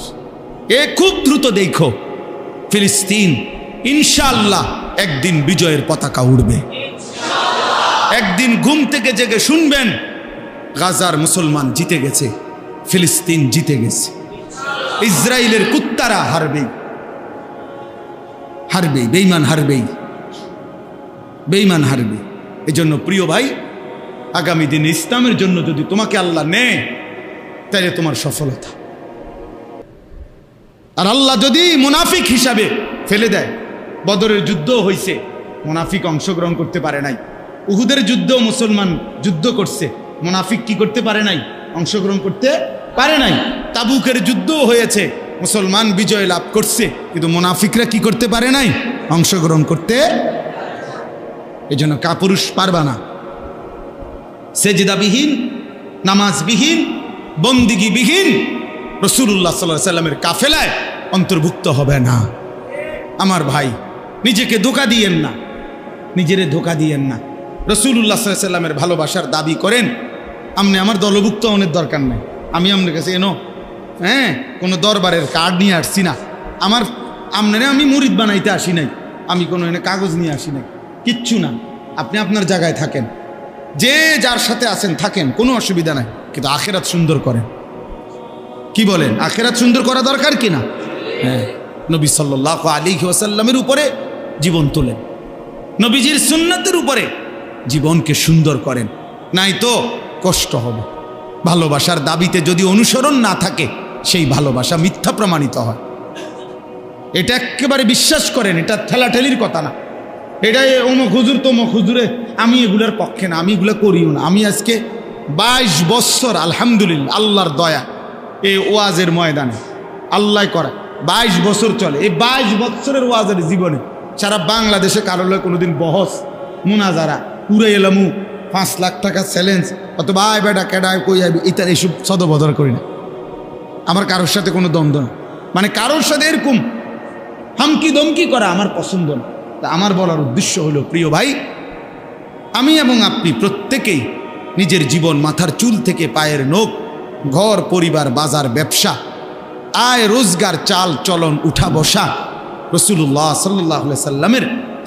এ খুব দ্রুত দেখো, ফিলিস্তিন ইনশাআল্লাহ একদিন বিজয়ের পতাকা উড়বে। একদিন ঘুম থেকে জেগে শুনবেন গাজার মুসলমান জিতে গেছে, ফিলিস্তিন জিতে গেছে, ইসরায়েলের কুত্তারা হারবেই, হারবেই, বেঈমান হারবেই। বেঈমান হারবে। এজন্য প্রিয় ভাই, আগামী দিনে ইসলামের জন্য যদি তোমাকে আল্লাহ নেয় তাহলে তোমার সফলতা। আর আল্লাহ যদি মুনাফিক হিসাবে ফেলে দেয়, বদরের যুদ্ধ হয়েছে, মুনাফিক অংশগ্রহণ করতে পারে নাই। উহুদের যুদ্ধ মুসলমান যুদ্ধ করছে, মুনাফিক কি করতে পারে নাই? অংশগ্রহণ করতে পারে নাই। তাবুকের যুদ্ধও হয়েছে, মুসলমান বিজয় লাভ করছে, কিন্তু মুনাফিকরা কি করতে পারে নাই? অংশগ্রহণ করতে। এই জন্য কাপুরুষ পারবা না, সেজদাবিহীন, নামাজবিহীন, বন্দিগিবিহীন রাসূলুল্লাহ সাল্লাল্লাহু আলাইহি সাল্লামের কাফেলায় অন্তর্ভুক্ত হবে না। আমার ভাই, নিজেকে ধোঁকা দিয়েন না, নিজেরে ধোঁকা দিয়েন না। রাসূলুল্লাহ সাল্লাল্লাহু আলাইহি সাল্লামের ভালোবাসার দাবি করেন, আপনি আমার দলভুক্ত অনেক দরকার নেই, আমি আপনার কাছে কোনো দরবারের কার্ড নিয়ে আসছি না, আপনারে আমি মুরিদ বানাইতে আসি নাই, আমি কোনো কাগজ নিয়ে আসি নাই, কিচ্ছু না। আপনি আপনার জায়গায় থাকেন, যে যার সাথে আছেন থাকেন, কোনো অসুবিধা নাই, কিন্তু আখিরাত সুন্দর করেন। কি বলেন? আখিরাত সুন্দর করা দরকার কিনা? হ্যাঁ, নবী সাল্লাল্লাহু আলাইহি ওয়াসাল্লামের উপরে জীবন তোলেন, নবীজির সুন্নাতের উপরে জীবনকে সুন্দর করেন, নাই তো কষ্ট হবে। ভালোবাসার দাবিতে যদি অনুসরণ না থাকে, সেই ভালোবাসা মিথ্যা প্রমাণিত হয়। এটা একেবারে বিশ্বাস করেন, এটা ঠেলাঠেলির কথা না। এটা অমুক হুজুর তমুক হুজুরে, আমি এগুলোর পক্ষে না, আমি এগুলো করিও না। আমি আজকে 22 বছর আলহামদুলিল্লাহ আল্লাহর দয়া এই ওয়াজের ময়দানে আল্লাহ করা 22 বছর চলে। এই 22 বছরের ওয়াজের জীবনে সারা বাংলাদেশে কারো লয় কোনোদিন বহস মুনাজারা উড়ে এলামু 5 লাখ টাকা চ্যালেঞ্জ অথবা আয় বেটা কেডায় কই আইবি ইত্যাদি এইসব সদবদর করি না। আমার কারোর সাথে কোনো দ্বন্দ্ব না, মানে কারোর সাথে এরকম হামকি দমকি করা আমার পছন্দ না। তা আমার বলার উদ্দেশ্য হলো, প্রিয় ভাই, আমি এবং আপনি প্রত্যেকেই নিজের জীবন, মাথার চুল থেকে পায়ের নখ, ঘর পরিবার, বাজার, ব্যবসা, আয় রোজগার, চাল চলন, উঠা বসা রাসূলুল্লাহ সাল্লাল্লাহু আলাইহি সাল্লামের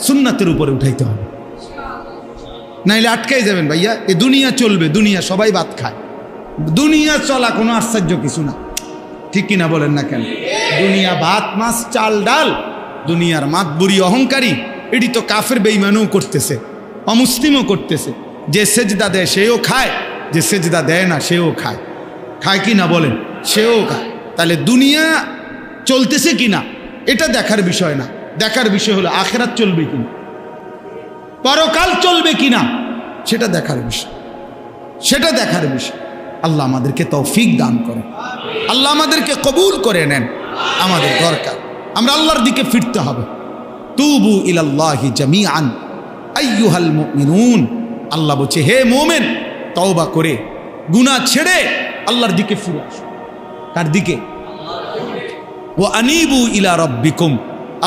সুন্নাতের উপরে উঠাইতে হবে, নাইলে আটকাই যাবেন ভাইয়া। এ দুনিয়া চলবে, দুনিয়া সবাই ভাত খায়, দুনিয়া চলা কোনো আশ্চর্য কিছু না, ঠিক কিনা বলেন না কেন? দুনিয়া ভাত মাছ চাল ডাল, দুনিয়ার মাতবুরি অহংকারী, এটি তো কাফের বেঈমানও করতেছে, অমুসলিমও করতেছে। যে সেজদা দেয় সেও খায়, যে সেজদা দেয় না সেও খায়, খায় কি না বলেন? সেও খায়। তাহলে দুনিয়া চলতেছে কিনা এটা দেখার বিষয় না, দেখার বিষয় হলো আখিরাত চলবে কিনা, পরকাল চলবে কিনা সেটা দেখার বিষয়, সেটা দেখার বিষয়। আল্লাহ আমাদেরকে তৌফিক দান করেন, আল্লাহ আমাদেরকে কবুল করে নেন। আমাদের দরকার আমরা আল্লাহর দিকে ফিরতে হবে। তুবু ইলাল্লাহি জামিআন আইয়ুহাল মুমিনুন, আল্লাহ বলছে হে মুমিন, তওবা করে গুনাহ ছেড়ে আল্লাহর দিকে ফিরে আসো। কার দিকে? ওয়া আনিবু ইলা রাব্বিকুম,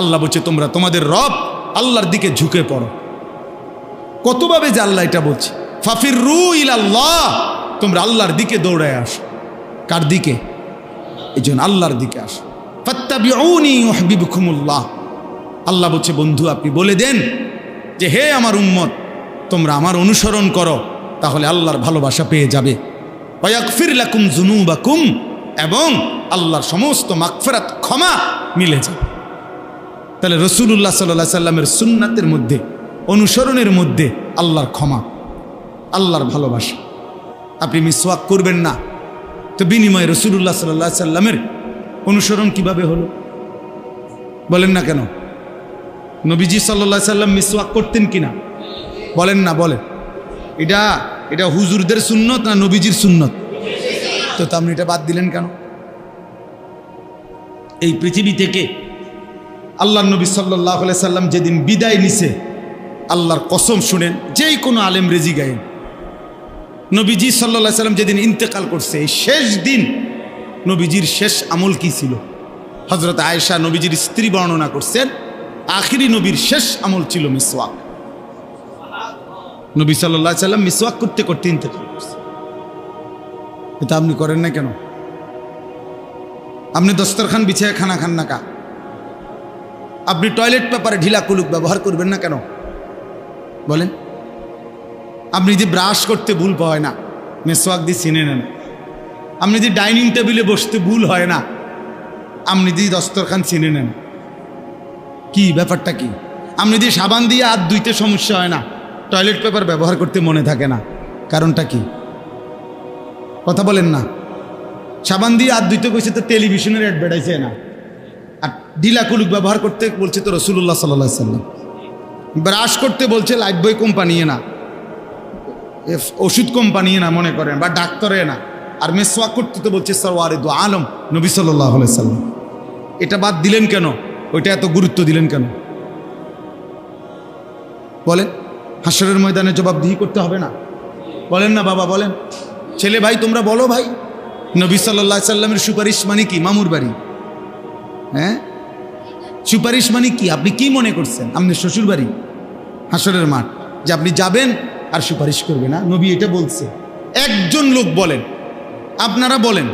আল্লাহ বলছে তোমরা তোমাদের রব আল্লাহর দিকে ঝুঁকে পড়ো। কতভাবে যে আল্লাহ এটা বলছে, ফাফিরু ইলাল্লাহ, তোমরা আল্লাহর দিকে দৌড়ায় আসো। কার দিকে? এই জন্য আল্লাহর দিকে আসো। ফাত্তাবিউনি ইউহিব্বুকুমুল্লাহ, আল্লাহ বলছে বন্ধু আপনি বলে দেন যে হে আমার উম্মত, তোমরা আমার অনুসরণ করো, তাহলে আল্লাহর ভালোবাসা পেয়ে যাবে। ওয়াগফির লাকুম যুনুবাকুম, এবং আল্লাহর সমস্ত মাগফিরাত ক্ষমা মিলে যাবে। তাহলে রাসূলুল্লাহ সাল্লাল্লাহু আলাইহি সাল্লামের সুন্নাতের মধ্যে, অনুসরণের মধ্যে আল্লাহর ক্ষমা, আল্লাহর ভালোবাসা। আপনি মিসওয়াক করবেন না, তো বিনিময়ে রাসূলুল্লাহ সাল্লাল্লাহু আলাইহি সাল্লামের অনুসরণ কিভাবে হলো বলেন না কেন? নবীজি সাল্লাল্লাহু আলাইহি সাল্লাম মিসওয়াক করতেন কিনা বলেন না, বলেন। এটা হুজুরদের সুন্নত না নবীজির সুন্নত? তো আপনি এটা বাদ দিলেন কেন? এই পৃথিবী থেকে আল্লাহর নবী সাল্লাল্লাহু আলাইহি সাল্লাম যেদিন বিদায় নিছে, আল্লাহর কসম শুনেন, যেই কোনো আলেম রেজি গায়েন, নবীজি সাল্লাল্লাহু আলাইহি সাল্লাম যেদিন ইন্তেকাল করছে, এই শেষ দিন নবীজির শেষ আমল কি ছিল? হযরত আয়েশা নবীজির স্ত্রী বর্ণনা করছেন, আখিরি নবীর শেষ আমল ছিল মিসওয়াক। নবী সাল্লাল্লাহু আলাইহি সাল্লাম মিসওয়াক করতে করতে ইন্তেকাল করছে। এটা আপনি করেন না কেন? আপনি দস্তরখান বিছায় খানা খান না কা? আপনি টয়লেট পেপারে ঢিলা কুলুক ব্যবহার করবেন না কেন বলেন? আপনি যে ব্রাশ করতে ভুল হয় না, মিসওয়াক দিয়ে চিনে নেন। আপনি যে ডাইনিং টেবিলে বসতে ভুল হয় না, আপনি যে দস্তরখান চিনে নেন। কি ব্যাপারটা কি? আপনি যদি সাবান দিয়ে হাত ধুইতে সমস্যা হয় না, টয়লেট পেপার ব্যবহার করতে মনে থাকে না, কারণটা কি? কথা বলেন না। সাবান দিয়ে হাত ধুইতে কইছে তো টেলিভিশনের অ্যাডভার্টাইজে না, আর ঢিলা কুলুক ব্যবহার করতে বলছে তো রাসূলুল্লাহ সাল্লাল্লাহু আলাইহি সাল্লাম। ব্রাশ করতে বলছে লাইফবয় কোম্পানি না, ওষুধ কোম্পানি না মনে করেন, বা ডাক্তারে না। আর মেসওয়াক করতে তো বলছে সরওয়ারে দু আলম নবী সাল্লাল্লাহু আলাইহি সাল্লাম। এটা বাদ দিলেন কেন? ওইটা এত গুরুত্ব দিলেন কেন বলেন? হাসরের ময়দানে জবাবদিহি করতে হবে না? বলেন না বাবা, বলেন। ছেলে ভাই তোমরা বলো ভাই, নবী সাল্লাল্লাহু আলাইহি সাল্লামের সুপারিশ মানে কি? মামুর বাড়ি। হ্যাঁ, সুপারিশ মানে কি? আপনি কি মনে করছেন আপনার শ্বশুর বাড়ি হাসরের মাঠ, যে আপনি যাবেন আর সুপারিশ করবে না? নবী এটা বলছে। একজন লোক বলেন, আপনারা বলেন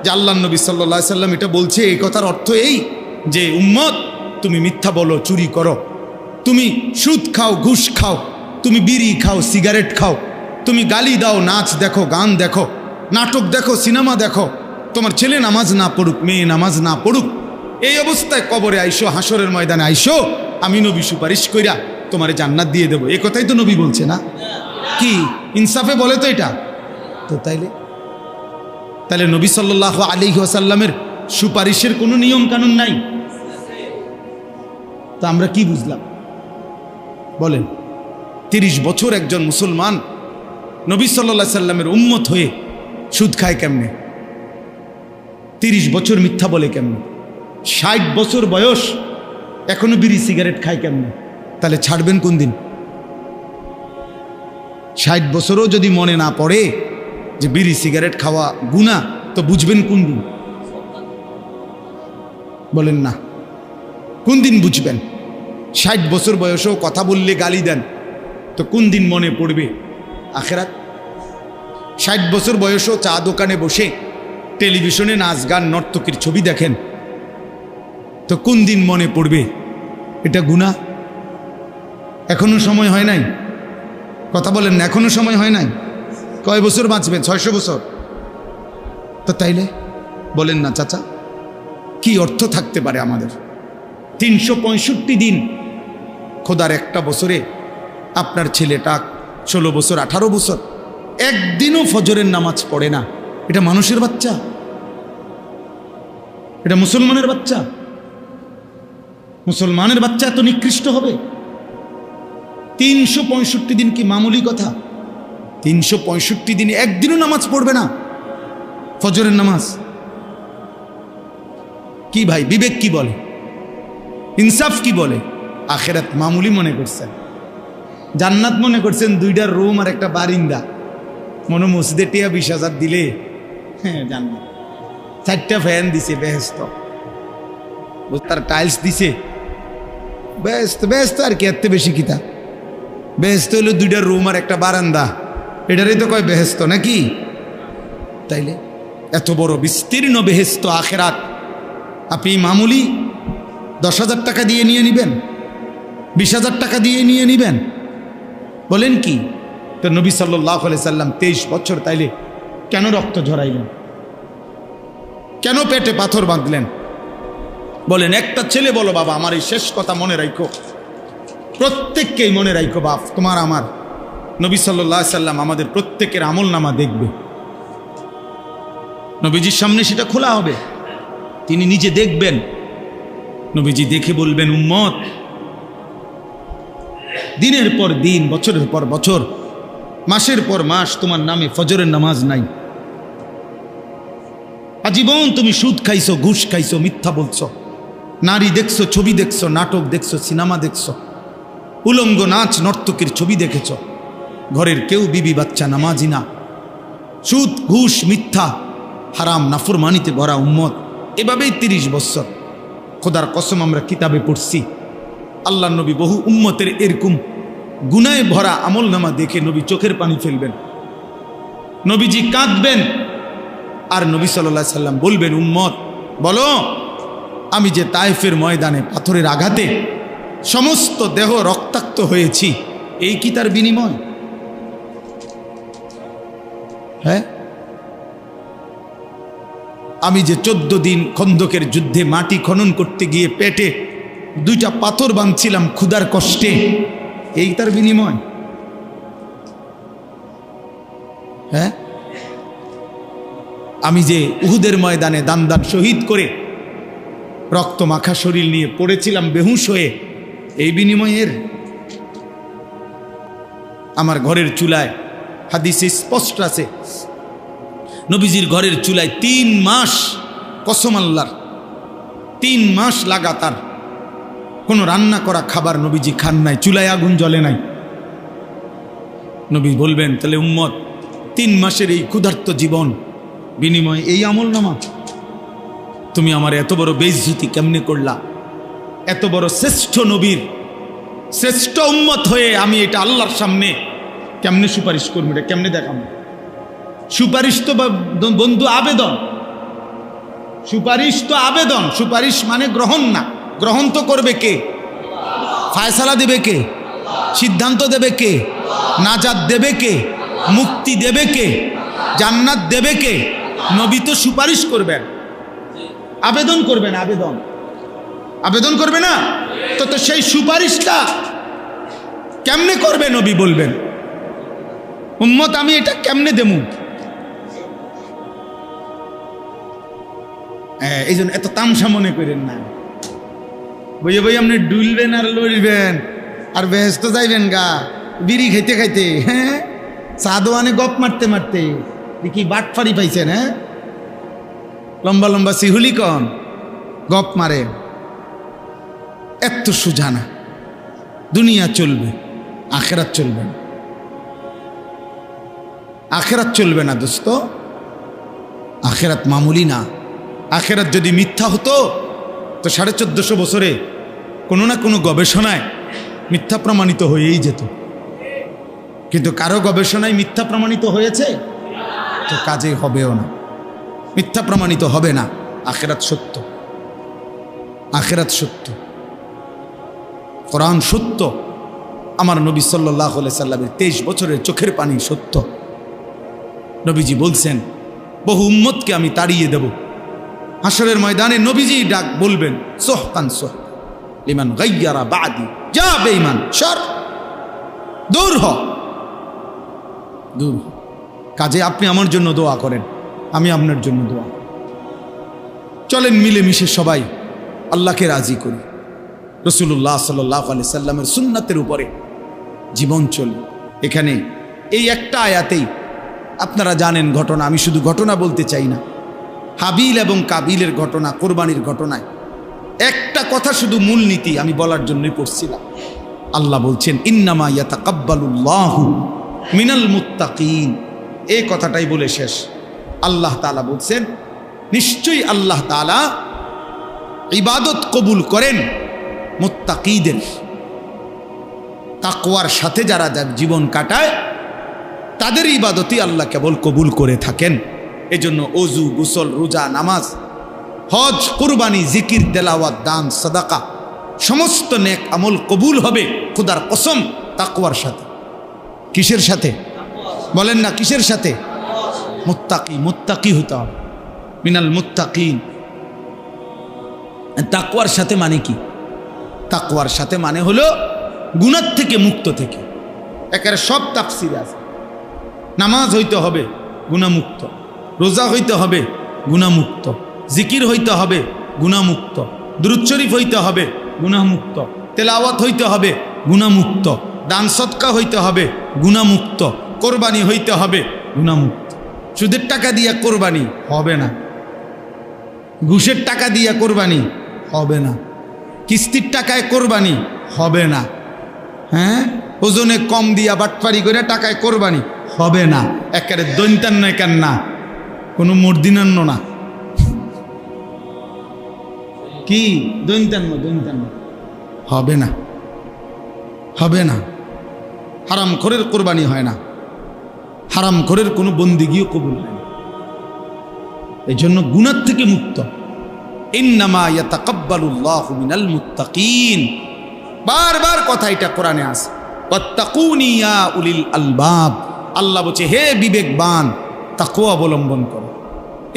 যে আল্লাহ নবী সাল্লাল্লাহু আলাইহি সাল্লাম এটা বলছে, এই কথার অর্থ এই যে উম্মত তুমি মিথ্যা বলো, চুরি করো, তুমি সুদ খাও, ঘুষ খাও, তুমি বিড়ি খাও, সিগারেট খাও, তুমি গালি দাও, নাচ দেখো, গান দেখো, নাটক দেখো, সিনেমা দেখো, তোমার ছেলে নামাজ না পড়ুক, মেয়ে নামাজ না পড়ুক, এই অবস্থায় কবরে আইসো, হাসরের ময়দানে আইসো, আমি নবী সুপারিশ কইরা তোমারে জান্নাত দিয়ে দেবো। এই কথাই তো নবী বলছে না? কি ইনসাফে বলে তো এটা? তো তাইলে নবী সাল্লাল্লাহু আলাইহি ওয়াসাল্লামের সুপারিশের কোনো নিয়ম কানুন নাই? তা আমরা কি বুঝলাম বলেন? 30 বছর একজন মুসলমান নবী সাল্লাল্লাহু আলাইহি সাল্লামের উম্মত হয়ে সুদ খায় কেমনে? 30 বছর মিথ্যা বলে কেমনে? 60 বছর বয়স এখনো বিড়ি সিগারেট খায় কেমনে? তাহলে ছাড়বেন কোন দিন? 60 বছরও যদি মনে না পড়ে যে বিড়ি সিগারেট খাওয়া গুনাহ, তো বুঝবেন কোন দিন? বলেন না, কোন দিন বুঝবেন? 60 বছর বয়সেও কথা বললে গালি দেন, তো কোন দিন মনে পড়বে আখেরাত? 60 বছর বয়সেও চা দোকানে বসে টেলিভিশনে নাচ গান নর্তকীর ছবি দেখেন, তো কোন দিন মনে পড়বে এটা গুনাহ? এখনো সময় হয় নাই? কথা বলেন না, এখনো সময় হয় নাই? কয় বছর বাঁচবেন? 600 বছর? তো তাইলে বলেন না চাচা, কি অর্থ থাকতে পারে আমাদের? 365 দিন খোদার একটা বছরে আপনার ছেলেটা 16 বছর 18 বছর একদিনও ফজরের নামাজ পড়ে না, এটা মানুষের বাচ্চা? এটা মুসলমানের বাচ্চা? মুসলমানের বাচ্চা এত নিকৃষ্ট হবে? 365 দিন কি মামুলি কথা? 365 দিনে একদিনও নামাজ পড়বে না, ফজরের নামাজ? কি ভাই, বিবেক কি বলে? ইনসাফ কি বলে? আখেরাত মামুলি মনে করছেন, জান্নাত মনে করছেন 2টা রুম আর একটা বারিন্দা, মনে মসজিদে টিয়া 20,000 দিলে হ্যাঁ জান্নাত। 4টা ফ্যান দিছে, বেহেস্ত, তার টাইলস দিছে, বেহেস্ত। বেহেস্ত আর কি, এত বেশি কিতা? বেহেস্ত হলো 2টা রুম আর একটা বারান্দা, এটারই তো কয় বেহেস্ত নাকি? তাইলে এত বড় বিস্তীর্ণ বেহেস্ত আখেরাত আপনি মামুলি 10,000 টাকা দিয়ে নিয়ে নিবেন, 20,000 টাকা দিয়ে নিয়ে নিবেন? বলেন কি? তো নবী সাল্লাল্লাহু আলাইহি সাল্লাম 23 বছর তাইলে কেন রক্ত ঝরাইলেন? কেন পেটে পাথর বাঁধলেন? বলেন। একটা ছেলে বলো, বাবা আমার এই শেষ কথা মনে রাখো, প্রত্যেককেই মনে রাখো বাপ, তোমার আমার নবী সাল্লাল্লাহু আলাইহি সাল্লাম আমাদের প্রত্যেকের আমল নামা দেখবে, নবীজির সামনে সেটা খোলা হবে, তিনি নিজে দেখবেন। নবীজি দেখে বলবেন, উম্মত দিনের পর দিন, বছরের পর বছর, মাসের পর মাস তোমার নামে ফজরের নামাজ নাই, আজীবন তুমি সুদ খাইছো, ঘুষ খাইছো, মিথ্যা বলছো, নারী দেখছো, ছবি দেখছো, নাটক দেখছো, সিনেমা দেখছো, উলঙ্গ নাচ নর্তকীর ছবি দেখেছ, ঘরের কেউ বিবি বাচ্চা নামাজি না, সুদ ঘুষ মিথ্যা হারাম নাফরমানিতে ভরা উম্মত। এভাবেই 30 বছর খোদার কসম আমরা কিতাবে পড়ছি, আল্লাহ নবী বহু উম্মতের এরকম গুনায় ভরা আমল নামা দেখে নবী চোখের পানি ফেলবেন, নবীজি কাঁদবেন, আর নবী সাল্লাল্লাহু আলাইহি সাল্লাম বলবেন, উম্মত বলো আমি যে তায়েফের ময়দানে পাথরের আঘাতে সমস্ত দেহ রক্তাক্ত হয়েছি, এই কি তার বিনিময়? হ্যাঁ, আমি যে 14 দিন খন্দকের যুদ্ধে মাটি খনন করতে গিয়ে পেটে 2টা পাথর বাঁধছিলাম ক্ষুধার কষ্টে, এই তার বিনিময়? হ্যাঁ, আমি যে উহুদের ময়দানে দান শহীদ করে রক্ত মাখা শরীর নিয়ে পড়েছিলাম বেহুশ হয়ে, এই বিনিময়ের? আমার ঘরের চুলায় হাদিসে স্পষ্ট আছে, নবীজির ঘরের চুলায় 3 মাস, কসম আল্লাহর, 3 মাস লাগাতার কোনো রান্না করা খাবার নবীজি খান নাই, চুলায় আগুন জ্বলে নাই। নবী বলবেন, তাহলে উম্মত 3 মাসের এই ক্ষুধার্ত জীবন বিনিময়ে এই আমল নামা? তুমি আমার এত বড় বেইজ্জতি কেমনে করলা? এত বড় শ্রেষ্ঠ নবীর শ্রেষ্ঠ উম্মত হয়ে আমি এটা আল্লাহর সামনে কেমনে সুপারিশ করবো? এটা কেমনে দেখাবো? সুপারিশ তো বন্ধু আবেদন, সুপারিশ তো আবেদন, সুপারিশ মানে গ্রহণ না। গ্রহণ তো করবে কে? ফায়সালা দেবে কে? সিদ্ধান্ত দেবে কে? নাজাত দেবে কে? মুক্তি দেবে কে? জান্নাত দেবে কে? নবী তো সুপারিশ করবেন, আবেদন করবেন। আবেদন আবেদন করবে না তো? তো সেই সুপারিশটা কেমনে করবে? নবী বলবেন, উম্মত আমি এটা কেমনে দেবো? এই জন্য এত তামসা মনে করেন না। বইয়ে বই আপনি ডুলবেন আর লড়বেন আর বেহেস্ত যাইবেন গা বিড়ি খাইতে খাইতে, হ্যাঁ, চা দোয়ানে গপ মারতে মারতে। দেখি বাটফারি পাইছেন? হ্যাঁ, লম্বা লম্বা সিহুলি কন গপ মারে। এত সুজানা। দুনিয়া চলবে, আখেরাত চলবে না। আখেরাত চলবে না দোস্ত, আখেরাত মামুলি না। আখেরাত যদি মিথ্যা হতো তো 1450 বছরে কোনো না কোনো গবেষণায় মিথ্যা প্রমাণিত হয়েই যেত। কিন্তু কারো গবেষণায় মিথ্যা প্রমাণিত হয়েছে তো কাজে হবেও না, মিথ্যা প্রমাণিত হবে না। আখেরাত সত্য, আখেরাত সত্য, কোরআন সত্য, আমার নবী সাল্লাল্লাহু আলাইহি সাল্লামের 23 বছরের চোখের পানি সত্য। নবীজি বলছেন, বহু উম্মতকে আমি তাড়িয়ে দেব। হাসরের ময়দানে নবীজি ডাক বলবেন, সোহকান সোহ লিমান গায়্যারা বাদি, যা বেঈমান সর, দূর হ, দূর হ। কাজে আপনি আমার জন্য দোয়া করেন, আমি আপনার জন্য দোয়া। চলেন মিলেমিশে সবাই আল্লাহকে রাজি করি, রাসূলুল্লাহ সাল্লাল্লাহু আলাইহি সাল্লামের সুন্নাতের উপরে জীবন চলবে। এখানে এই একটা আয়াতেই আপনারা জানেন ঘটনা, আমি শুধু ঘটনা বলতে চাই না। হাবিল এবং কাবিলের ঘটনা, কোরবানির ঘটনায় একটা কথা শুধু মূলনীতি আমি বলার জন্যই পড়ছিলাম। আল্লাহ বলছেন, ইন্নামা ইয়াতাকাব্বালুল্লাহু মিনাল মুত্তাকিন। এই কথাটাই বলে শেষ। আল্লাহ তাআলা বলছেন, নিশ্চয়ই আল্লাহ তাআলা ইবাদত কবুল করেন মুত্তাকিদের, তাকওয়ার সাথে যারা জীবন কাটায় তাদের ইবাদতই আল্লাহ কেবল কবুল করে থাকেন। এজন্য ওযু, গোসল, রোজা, নামাজ, হজ, কুরবানি, জিকির, তেলাওয়াত, দান, সাদাকা সমস্ত নেক আমল কবুল হবে খোদার কসম তাকওয়ার সাথে। কিসের সাথে বলেন না? কিসের সাথে? মুত্তাকি, মুত্তাকি হতে হবে, মিনাল মুত্তাকিন। তাকওয়ার সাথে মানে কি? তাকওয়ার সাথে মানে হলো গুনাহ থেকে মুক্ত থেকে। একেবারে সব তাফসীরে আছে। নামাজ হইতে হবে গুনাহমুক্ত, রোজা হইতে হবে গুনাহমুক্ত, জিকির হইতে হবে গুনাহমুক্ত, দুরূদ শরীফ হইতে হবে গুনাহমুক্ত, তেলাওয়াত হইতে হবে গুনাহমুক্ত, দান সদকা হইতে হবে গুনাহমুক্ত, কোরবানি হইতে হবে গুনাহমুক্ত। সুদের টাকা দিয়া কোরবানি হবে না, ঘুষের টাকা দিয়া কোরবানি হবে না, কিস্তির টাকায় কোরবানি হবে না, হ্যাঁ, ওজনে কম দিয়া বাটপারি করে টাকায় কোরবানি হবে না। একেবারে দৈন্তান্ন একান না, কোনো মর্দিনান্য না। কি দৈন্তান্ন? দৈন্তান্ন হবে না, হবে না। হারাম খোরের কোরবানি হয় না, হারাম খোরের কোনো বন্দিগিও কবুল হয় না। এই জন্য গুনাহ থেকে মুক্ত। ইন্নামা ইয়াতাকাব্বালুল্লাহু মিনাল মুত্তাকিন। বারবার কথা এটা কোরআনে আছে, ওয়াত্তাকুনি ইয়া উলিল আলবাব। আল্লাহ বলছে, হে বিবেকবান, তাকওয়া অবলম্বন করো।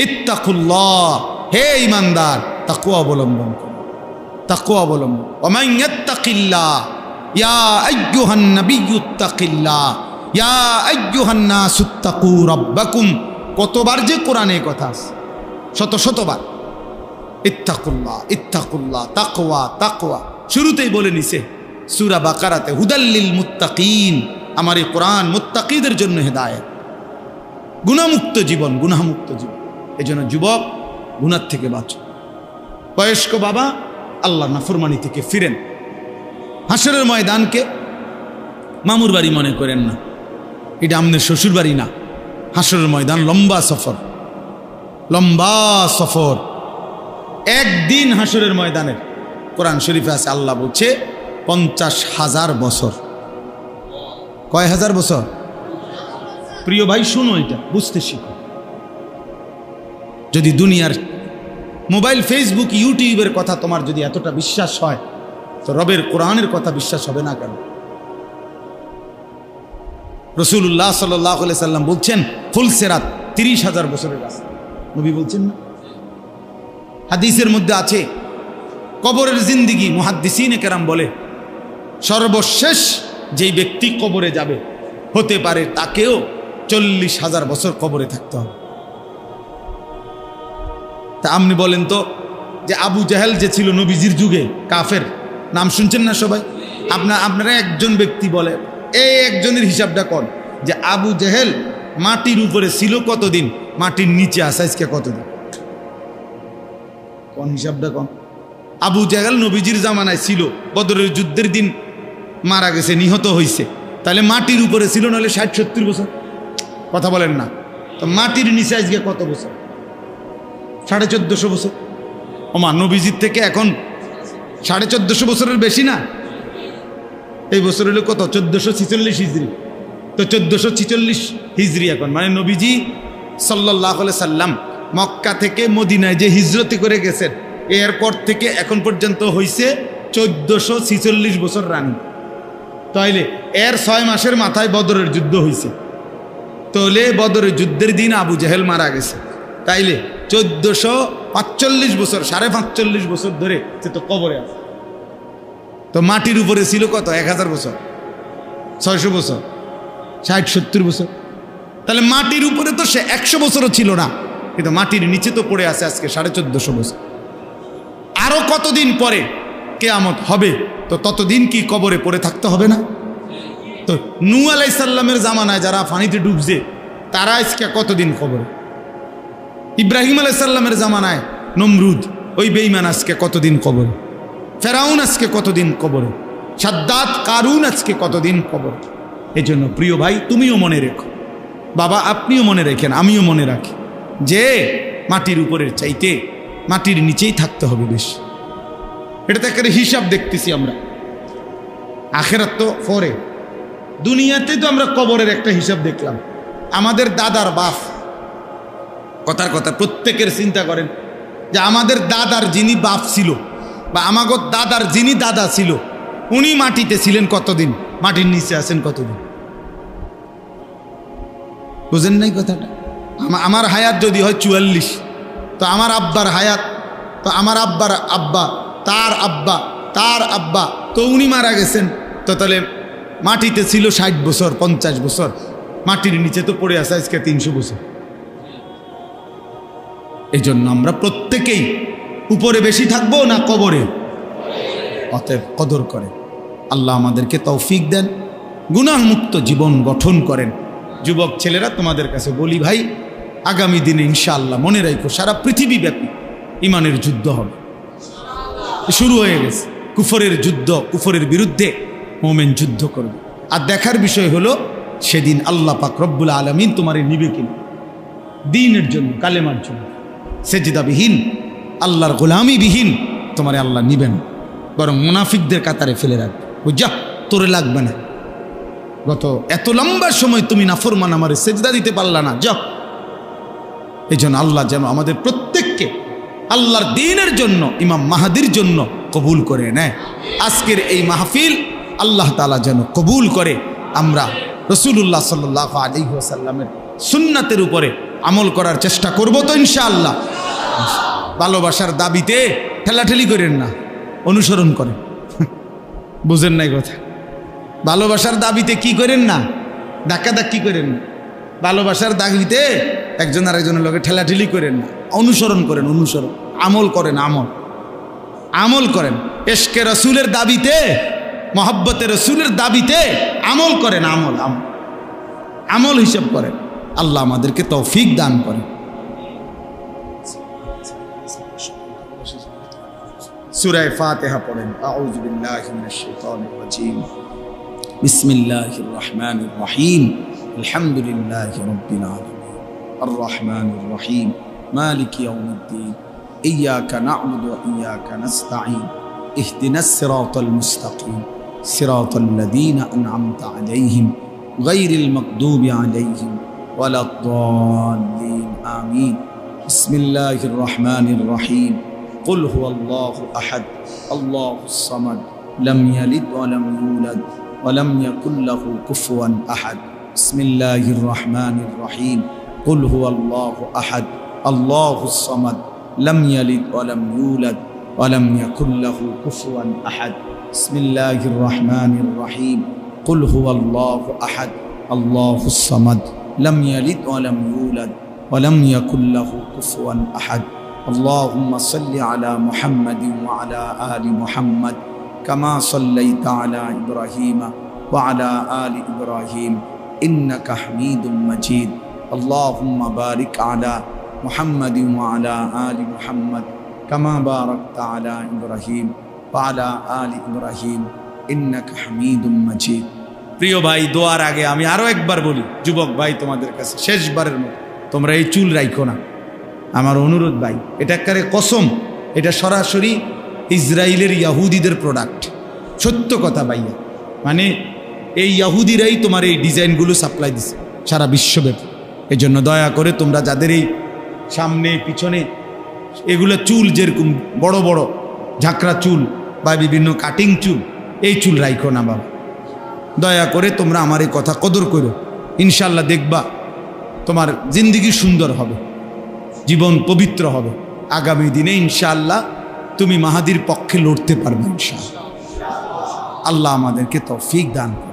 ইত্তাকুল্লাহ, হে ঈমানদার, তাকওয়া অবলম্বন করো। তাকওয়া অবলম্বন। ওয়ামান ইয়াত্তাকিল্লাহ ইয়া আইয়ুহান নাবিয়্যুত্তাকিল্লাহ ইয়া আইয়ুহান নাসুত্তাকু রাব্বাকুম। কতবার যে কোরআনে কথা আছে, শত শতবার। ইত্তাকুল্লাহ ইত্তাকুল্লাহ, তাকওয়া তাকওয়া। শুরুতেই বলে নিছে সূরা বাকারাতে, হুদাল্লিল মুত্তাকিন, আমার এই কোরআন মুত্তাকিদের জন্য হেদায়েত, গুনাহমুক্ত জীবন, গুনাহমুক্ত জীবন। এজন্য যুবক, গুনাহ থেকে বাঁচো। বয়স্ক বাবা, আল্লাহর নাফরমানি থেকে ফিরেন। হাসরের ময়দানকে মামুর বাড়ি মনে করেন না, এটা আমাদের শ্বশুর বাড়ি না। হাসরের ময়দান লম্বা সফর, লম্বা সফর। একদিন হাসরের ময়দানের কোরআন শরীফে আছে, আল্লাহ বলছে 50,000 বছর। কয় হাজার বছর? প্রিয় ভাই শুনো, এটা বুঝতে শিখো। যদি দুনিয়ার মোবাইল, ফেসবুক, ইউটিউবের কথা তোমার যদি এতটা বিশ্বাস হয়, তো রবের কোরআনের কথা বিশ্বাস হবে না কেন? রাসূলুল্লাহ সাল্লাল্লাহু আলাইহি সাল্লাম বলছেন, ফুলসিরাত 30,000 বছরের রাস্তা। নবী বলছেন না? হাদিসের মধ্যে আছে কবরের জিন্দিগি, মুহাদ্দিসিনে কেরাম বলে সর্বশেষ যেই ব্যক্তি কবরে যাবে, হতে পারে তাকেও 40,000 বছর কবরে থাকতে হবে। তা আপনি বলেন তো, যে আবু জাহেল যে ছিল নবীজির যুগে, কাফের, নাম শুনছেন না সবাই? আপনারা একজন ব্যক্তি বলে, এই একজনের হিসাবটা কর যে আবু জাহেল মাটির উপরে ছিল কতদিন, মাটির নিচে আসা আজকে কতদিন, কোন হিসাবটা কোন? আবু জাহেল নবীজির জামানায় ছিল, বদরের যুদ্ধের দিন মারা গেছে, নিহত হয়েছে, তাহলে মাটির উপরে ছিল, নাহলে 60-70 বছর। কথা বলেন না? তো মাটির নিচে আজকে কত বছর? 1450 বছর। ওমা, নবীজির থেকে এখন 1450 বছরের বেশি না? এই বছর হলো কত? 1446 হিজরি। তো 1446 হিজরি এখন, মানে নবীজি সাল্লাল্লাহু আলাইহি সাল্লাম মক্কা থেকে মদিনায় যে হিজরতি করে গেছেন, এরপর থেকে এখন পর্যন্ত হয়েছে 1446 বছর রানী। তাইলে এর 6 মাসের মাথায় বদরের যুদ্ধ হয়েছে। তাহলে বদরের যুদ্ধের দিন আবু জাহেল মারা গেছে, তাইলে 1445 বছর, 45.5 বছর ধরে সে তো কবরে আছে। তো মাটির উপরে ছিল কত? 1000 বছর, 600 বছর, 60-70 বছর। তাহলে মাটির উপরে তো সে 100 বছরও ছিল না, কিন্তু মাটির নিচে তো পড়ে আছে আজকে 1450 বছর। আরো কতদিন পরে কিয়ামত হবে, তো ততদিন কি কবরে পড়ে থাকতে হবে না? তো নূহ আলাইহিস সালামের জামানায় যারা পানিতে ডুবছে, তারা আজকে কতদিন কবরে? ইব্রাহিম আলাইহিস সালামের জামানায় নমরুদ, ওই বেঈমান, আজকে কতদিন কবরে? ফেরাউন আজকে কতদিন কবরে? সাদ্দাত, কারুন আজকে কতদিন কবরে? এই জন্য প্রিয় ভাই, তুমিও মনে রেখো, বাবা আপনিও মনে রেখেন, আমিও মনে রাখি, যে মাটির উপরের চাইতে মাটির নিচেই থাকতে হবে বেশি। এটা তো একটা হিসাব দেখতেছি আমরা, আখেরাত তো পরে। দুনিয়াতে তো আমরা কবরের একটা হিসাব দেখলাম। আমাদের দাদার বাপ, কথার কথা প্রত্যেকের চিন্তা করেন যে আমাদের দাদার যিনি বাপ ছিল, বা আমাগো দাদার যিনি দাদা ছিল, উনি মাটিতে ছিলেন কতদিন, মাটির নিচে আছেন কতদিন? বুঝেন নাই কথাটা? আমার হায়াত যদি হয় 44, তো আমার আব্বার হায়াত, তো আমার আব্বার আব্বা, তার আব্বা, তার আব্বা, তো উনি মারা গেছেন, তো তাহলে মাটিতে ছিল 60 বছর, 50 বছর, মাটির নিচে তো পড়ে আছে আজকে 300 বছর। এই জন্য আমরা প্রত্যেকেই উপরে বেশি থাকবো না কবরে? অতএব কদর করে আল্লাহ আমাদেরকে তৌফিক দেন, গুনাহমুক্ত জীবন গঠন করেন। যুবক ছেলেরা, তোমাদের কাছে বলি ভাই, আগামী দিনে ইনশাআল্লাহ মনে রাখো, সারা পৃথিবীব্যাপী ইমানের যুদ্ধ হবে, শুরু হয়ে গেছে। কুফরের যুদ্ধ, কুফরের বিরুদ্ধে মুমিন যুদ্ধ করবে। আর দেখার বিষয় হলো সেদিন আল্লাহ পাক রব্বুল আলামিন তোমারে নিবে কিনা, দ্বীনের জন্য, কালেমার জন্য, সেজদাবিহীন, আল্লাহর গোলামিবিহীন তোমারে আল্লাহ নিবেন, বরং মুনাফিকদের কাতারে ফেলে রাখবে। বুঝা, তোরে লাগবে না, গত এত লম্বা সময় তুমি নাফরমান, আমারে সেজদা দিতে পারলা না, যা। এই জন্য আল্লাহ যেন আমাদের প্রত্যেককে আল্লাহর দ্বীনের জন্য, ইমাম মাহাদির জন্য কবুল করে নেয়। আজকের এই মাহফিল আল্লাহ তাআলা যেন কবুল করে। আমরা রাসূলুল্লাহ সাল্লাল্লাহু আলাইহি ওয়াসাল্লামের সুন্নাতের উপরে আমল করার চেষ্টা করব তো ইনশাআল্লাহ। ভালোবাসার দাবিতে ঠেলাঠেলি করেন না, অনুসরণ করেন। বুঝেন নাই কথা? ভালোবাসার দাবিতে কি করেন না, ধাক্কাধাক্কি করেন না। ভালোবাসার দাবিতে একজন আরেকজনের লগে ঠেলাঠেলি করেন না, অনুসরণ করেন, অনুসরণ, আমল করেন, আমল করেন। এশকে রসুলের দাবিতে, মহব্বতে রসুলের দাবিতে আমল করেন, আমল হিসাব করেন। আল্লাহ আমাদেরকে তৌফিক দান করেন। সূরা ফাতিহা পড়েন। আউযু বিল্লাহি মিনাশ শাইতানির রাজীম। বিসমিল্লাহির রহমানির রহিম। আলহামদুলিল্লাহি রাব্বিল আলামিন। আর রহমানির রহিম। মালিকি ইয়াউমিদ্দিন। ইয়্যাকা না'বুদু ওয়া ইয়্যাকা নাস্তাঈন। ইহদিনাস সিরাতাল মুস্তাকিম। সিরাতাল লাযীনা আন'আমতা আলাইহিম গায়রিল মাগদুবি আলাইহিম ওয়ালাদ-দাল্লিন। আমিন। বিসমিল্লাহির রহমানির রহিম। قل هو الله أحد الله الصمد لم يلد ولم يولد ولم يكن له كفوا أحد. بسم الله الرحمن الرحيم. قل هو الله أحد الله الصمد لم يلد ولم يولد ولم يكن له كفوا أحد. بسم الله الرحمن الرحيم. قل هو الله أحد الله الصمد لم يلد ولم يولد ولم يكن له كفوا أحد. اللهم صل على محمد وعلى آل محمد كما صليت على إبراهيم وعلى آل إبراهيم إنك حميد مجيد. اللهم بارك على محمد وعلى آل محمد كما باركت على إبراهيم وعلى آل إبراهيم إنك حميد مجيد. প্রিয় ভাই, দোয়ার আগে আমি আরো একবার বলি, যুবক ভাই, তোমাদের কাছে শেষবারের মতো, তোমরা এই চুল রাখো না, আমার অনুরোধ ভাই। এটা একেবারে কসম, এটা সরাসরি ইসরায়েলের ইয়াহুদিদের প্রোডাক্ট। সত্য কথা ভাইয়া, মানে এই ইয়াহুদিরাই তোমার এই ডিজাইনগুলো সাপ্লাই দিছে সারা বিশ্বব্যাপী। এই জন্য দয়া করে তোমরা যাদের এই সামনে পিছনে এগুলো চুল, যেরকম বড় বড় ঝাঁকড়া চুল বা বিভিন্ন কাটিং চুল, এই চুল রাখো না বাবা। দয়া করে তোমরা আমার এই কথা কদর করো। ইনশাল্লাহ দেখবা তোমার জিন্দেগি সুন্দর হবে, জীবন পবিত্র হবে। আগামী দিনে ইনশাআল্লাহ তুমি মাহাদির পক্ষে লড়তে পারবে ইনশাআল্লাহ। আল্লাহ আমাদেরকে তৌফিক দান করুন।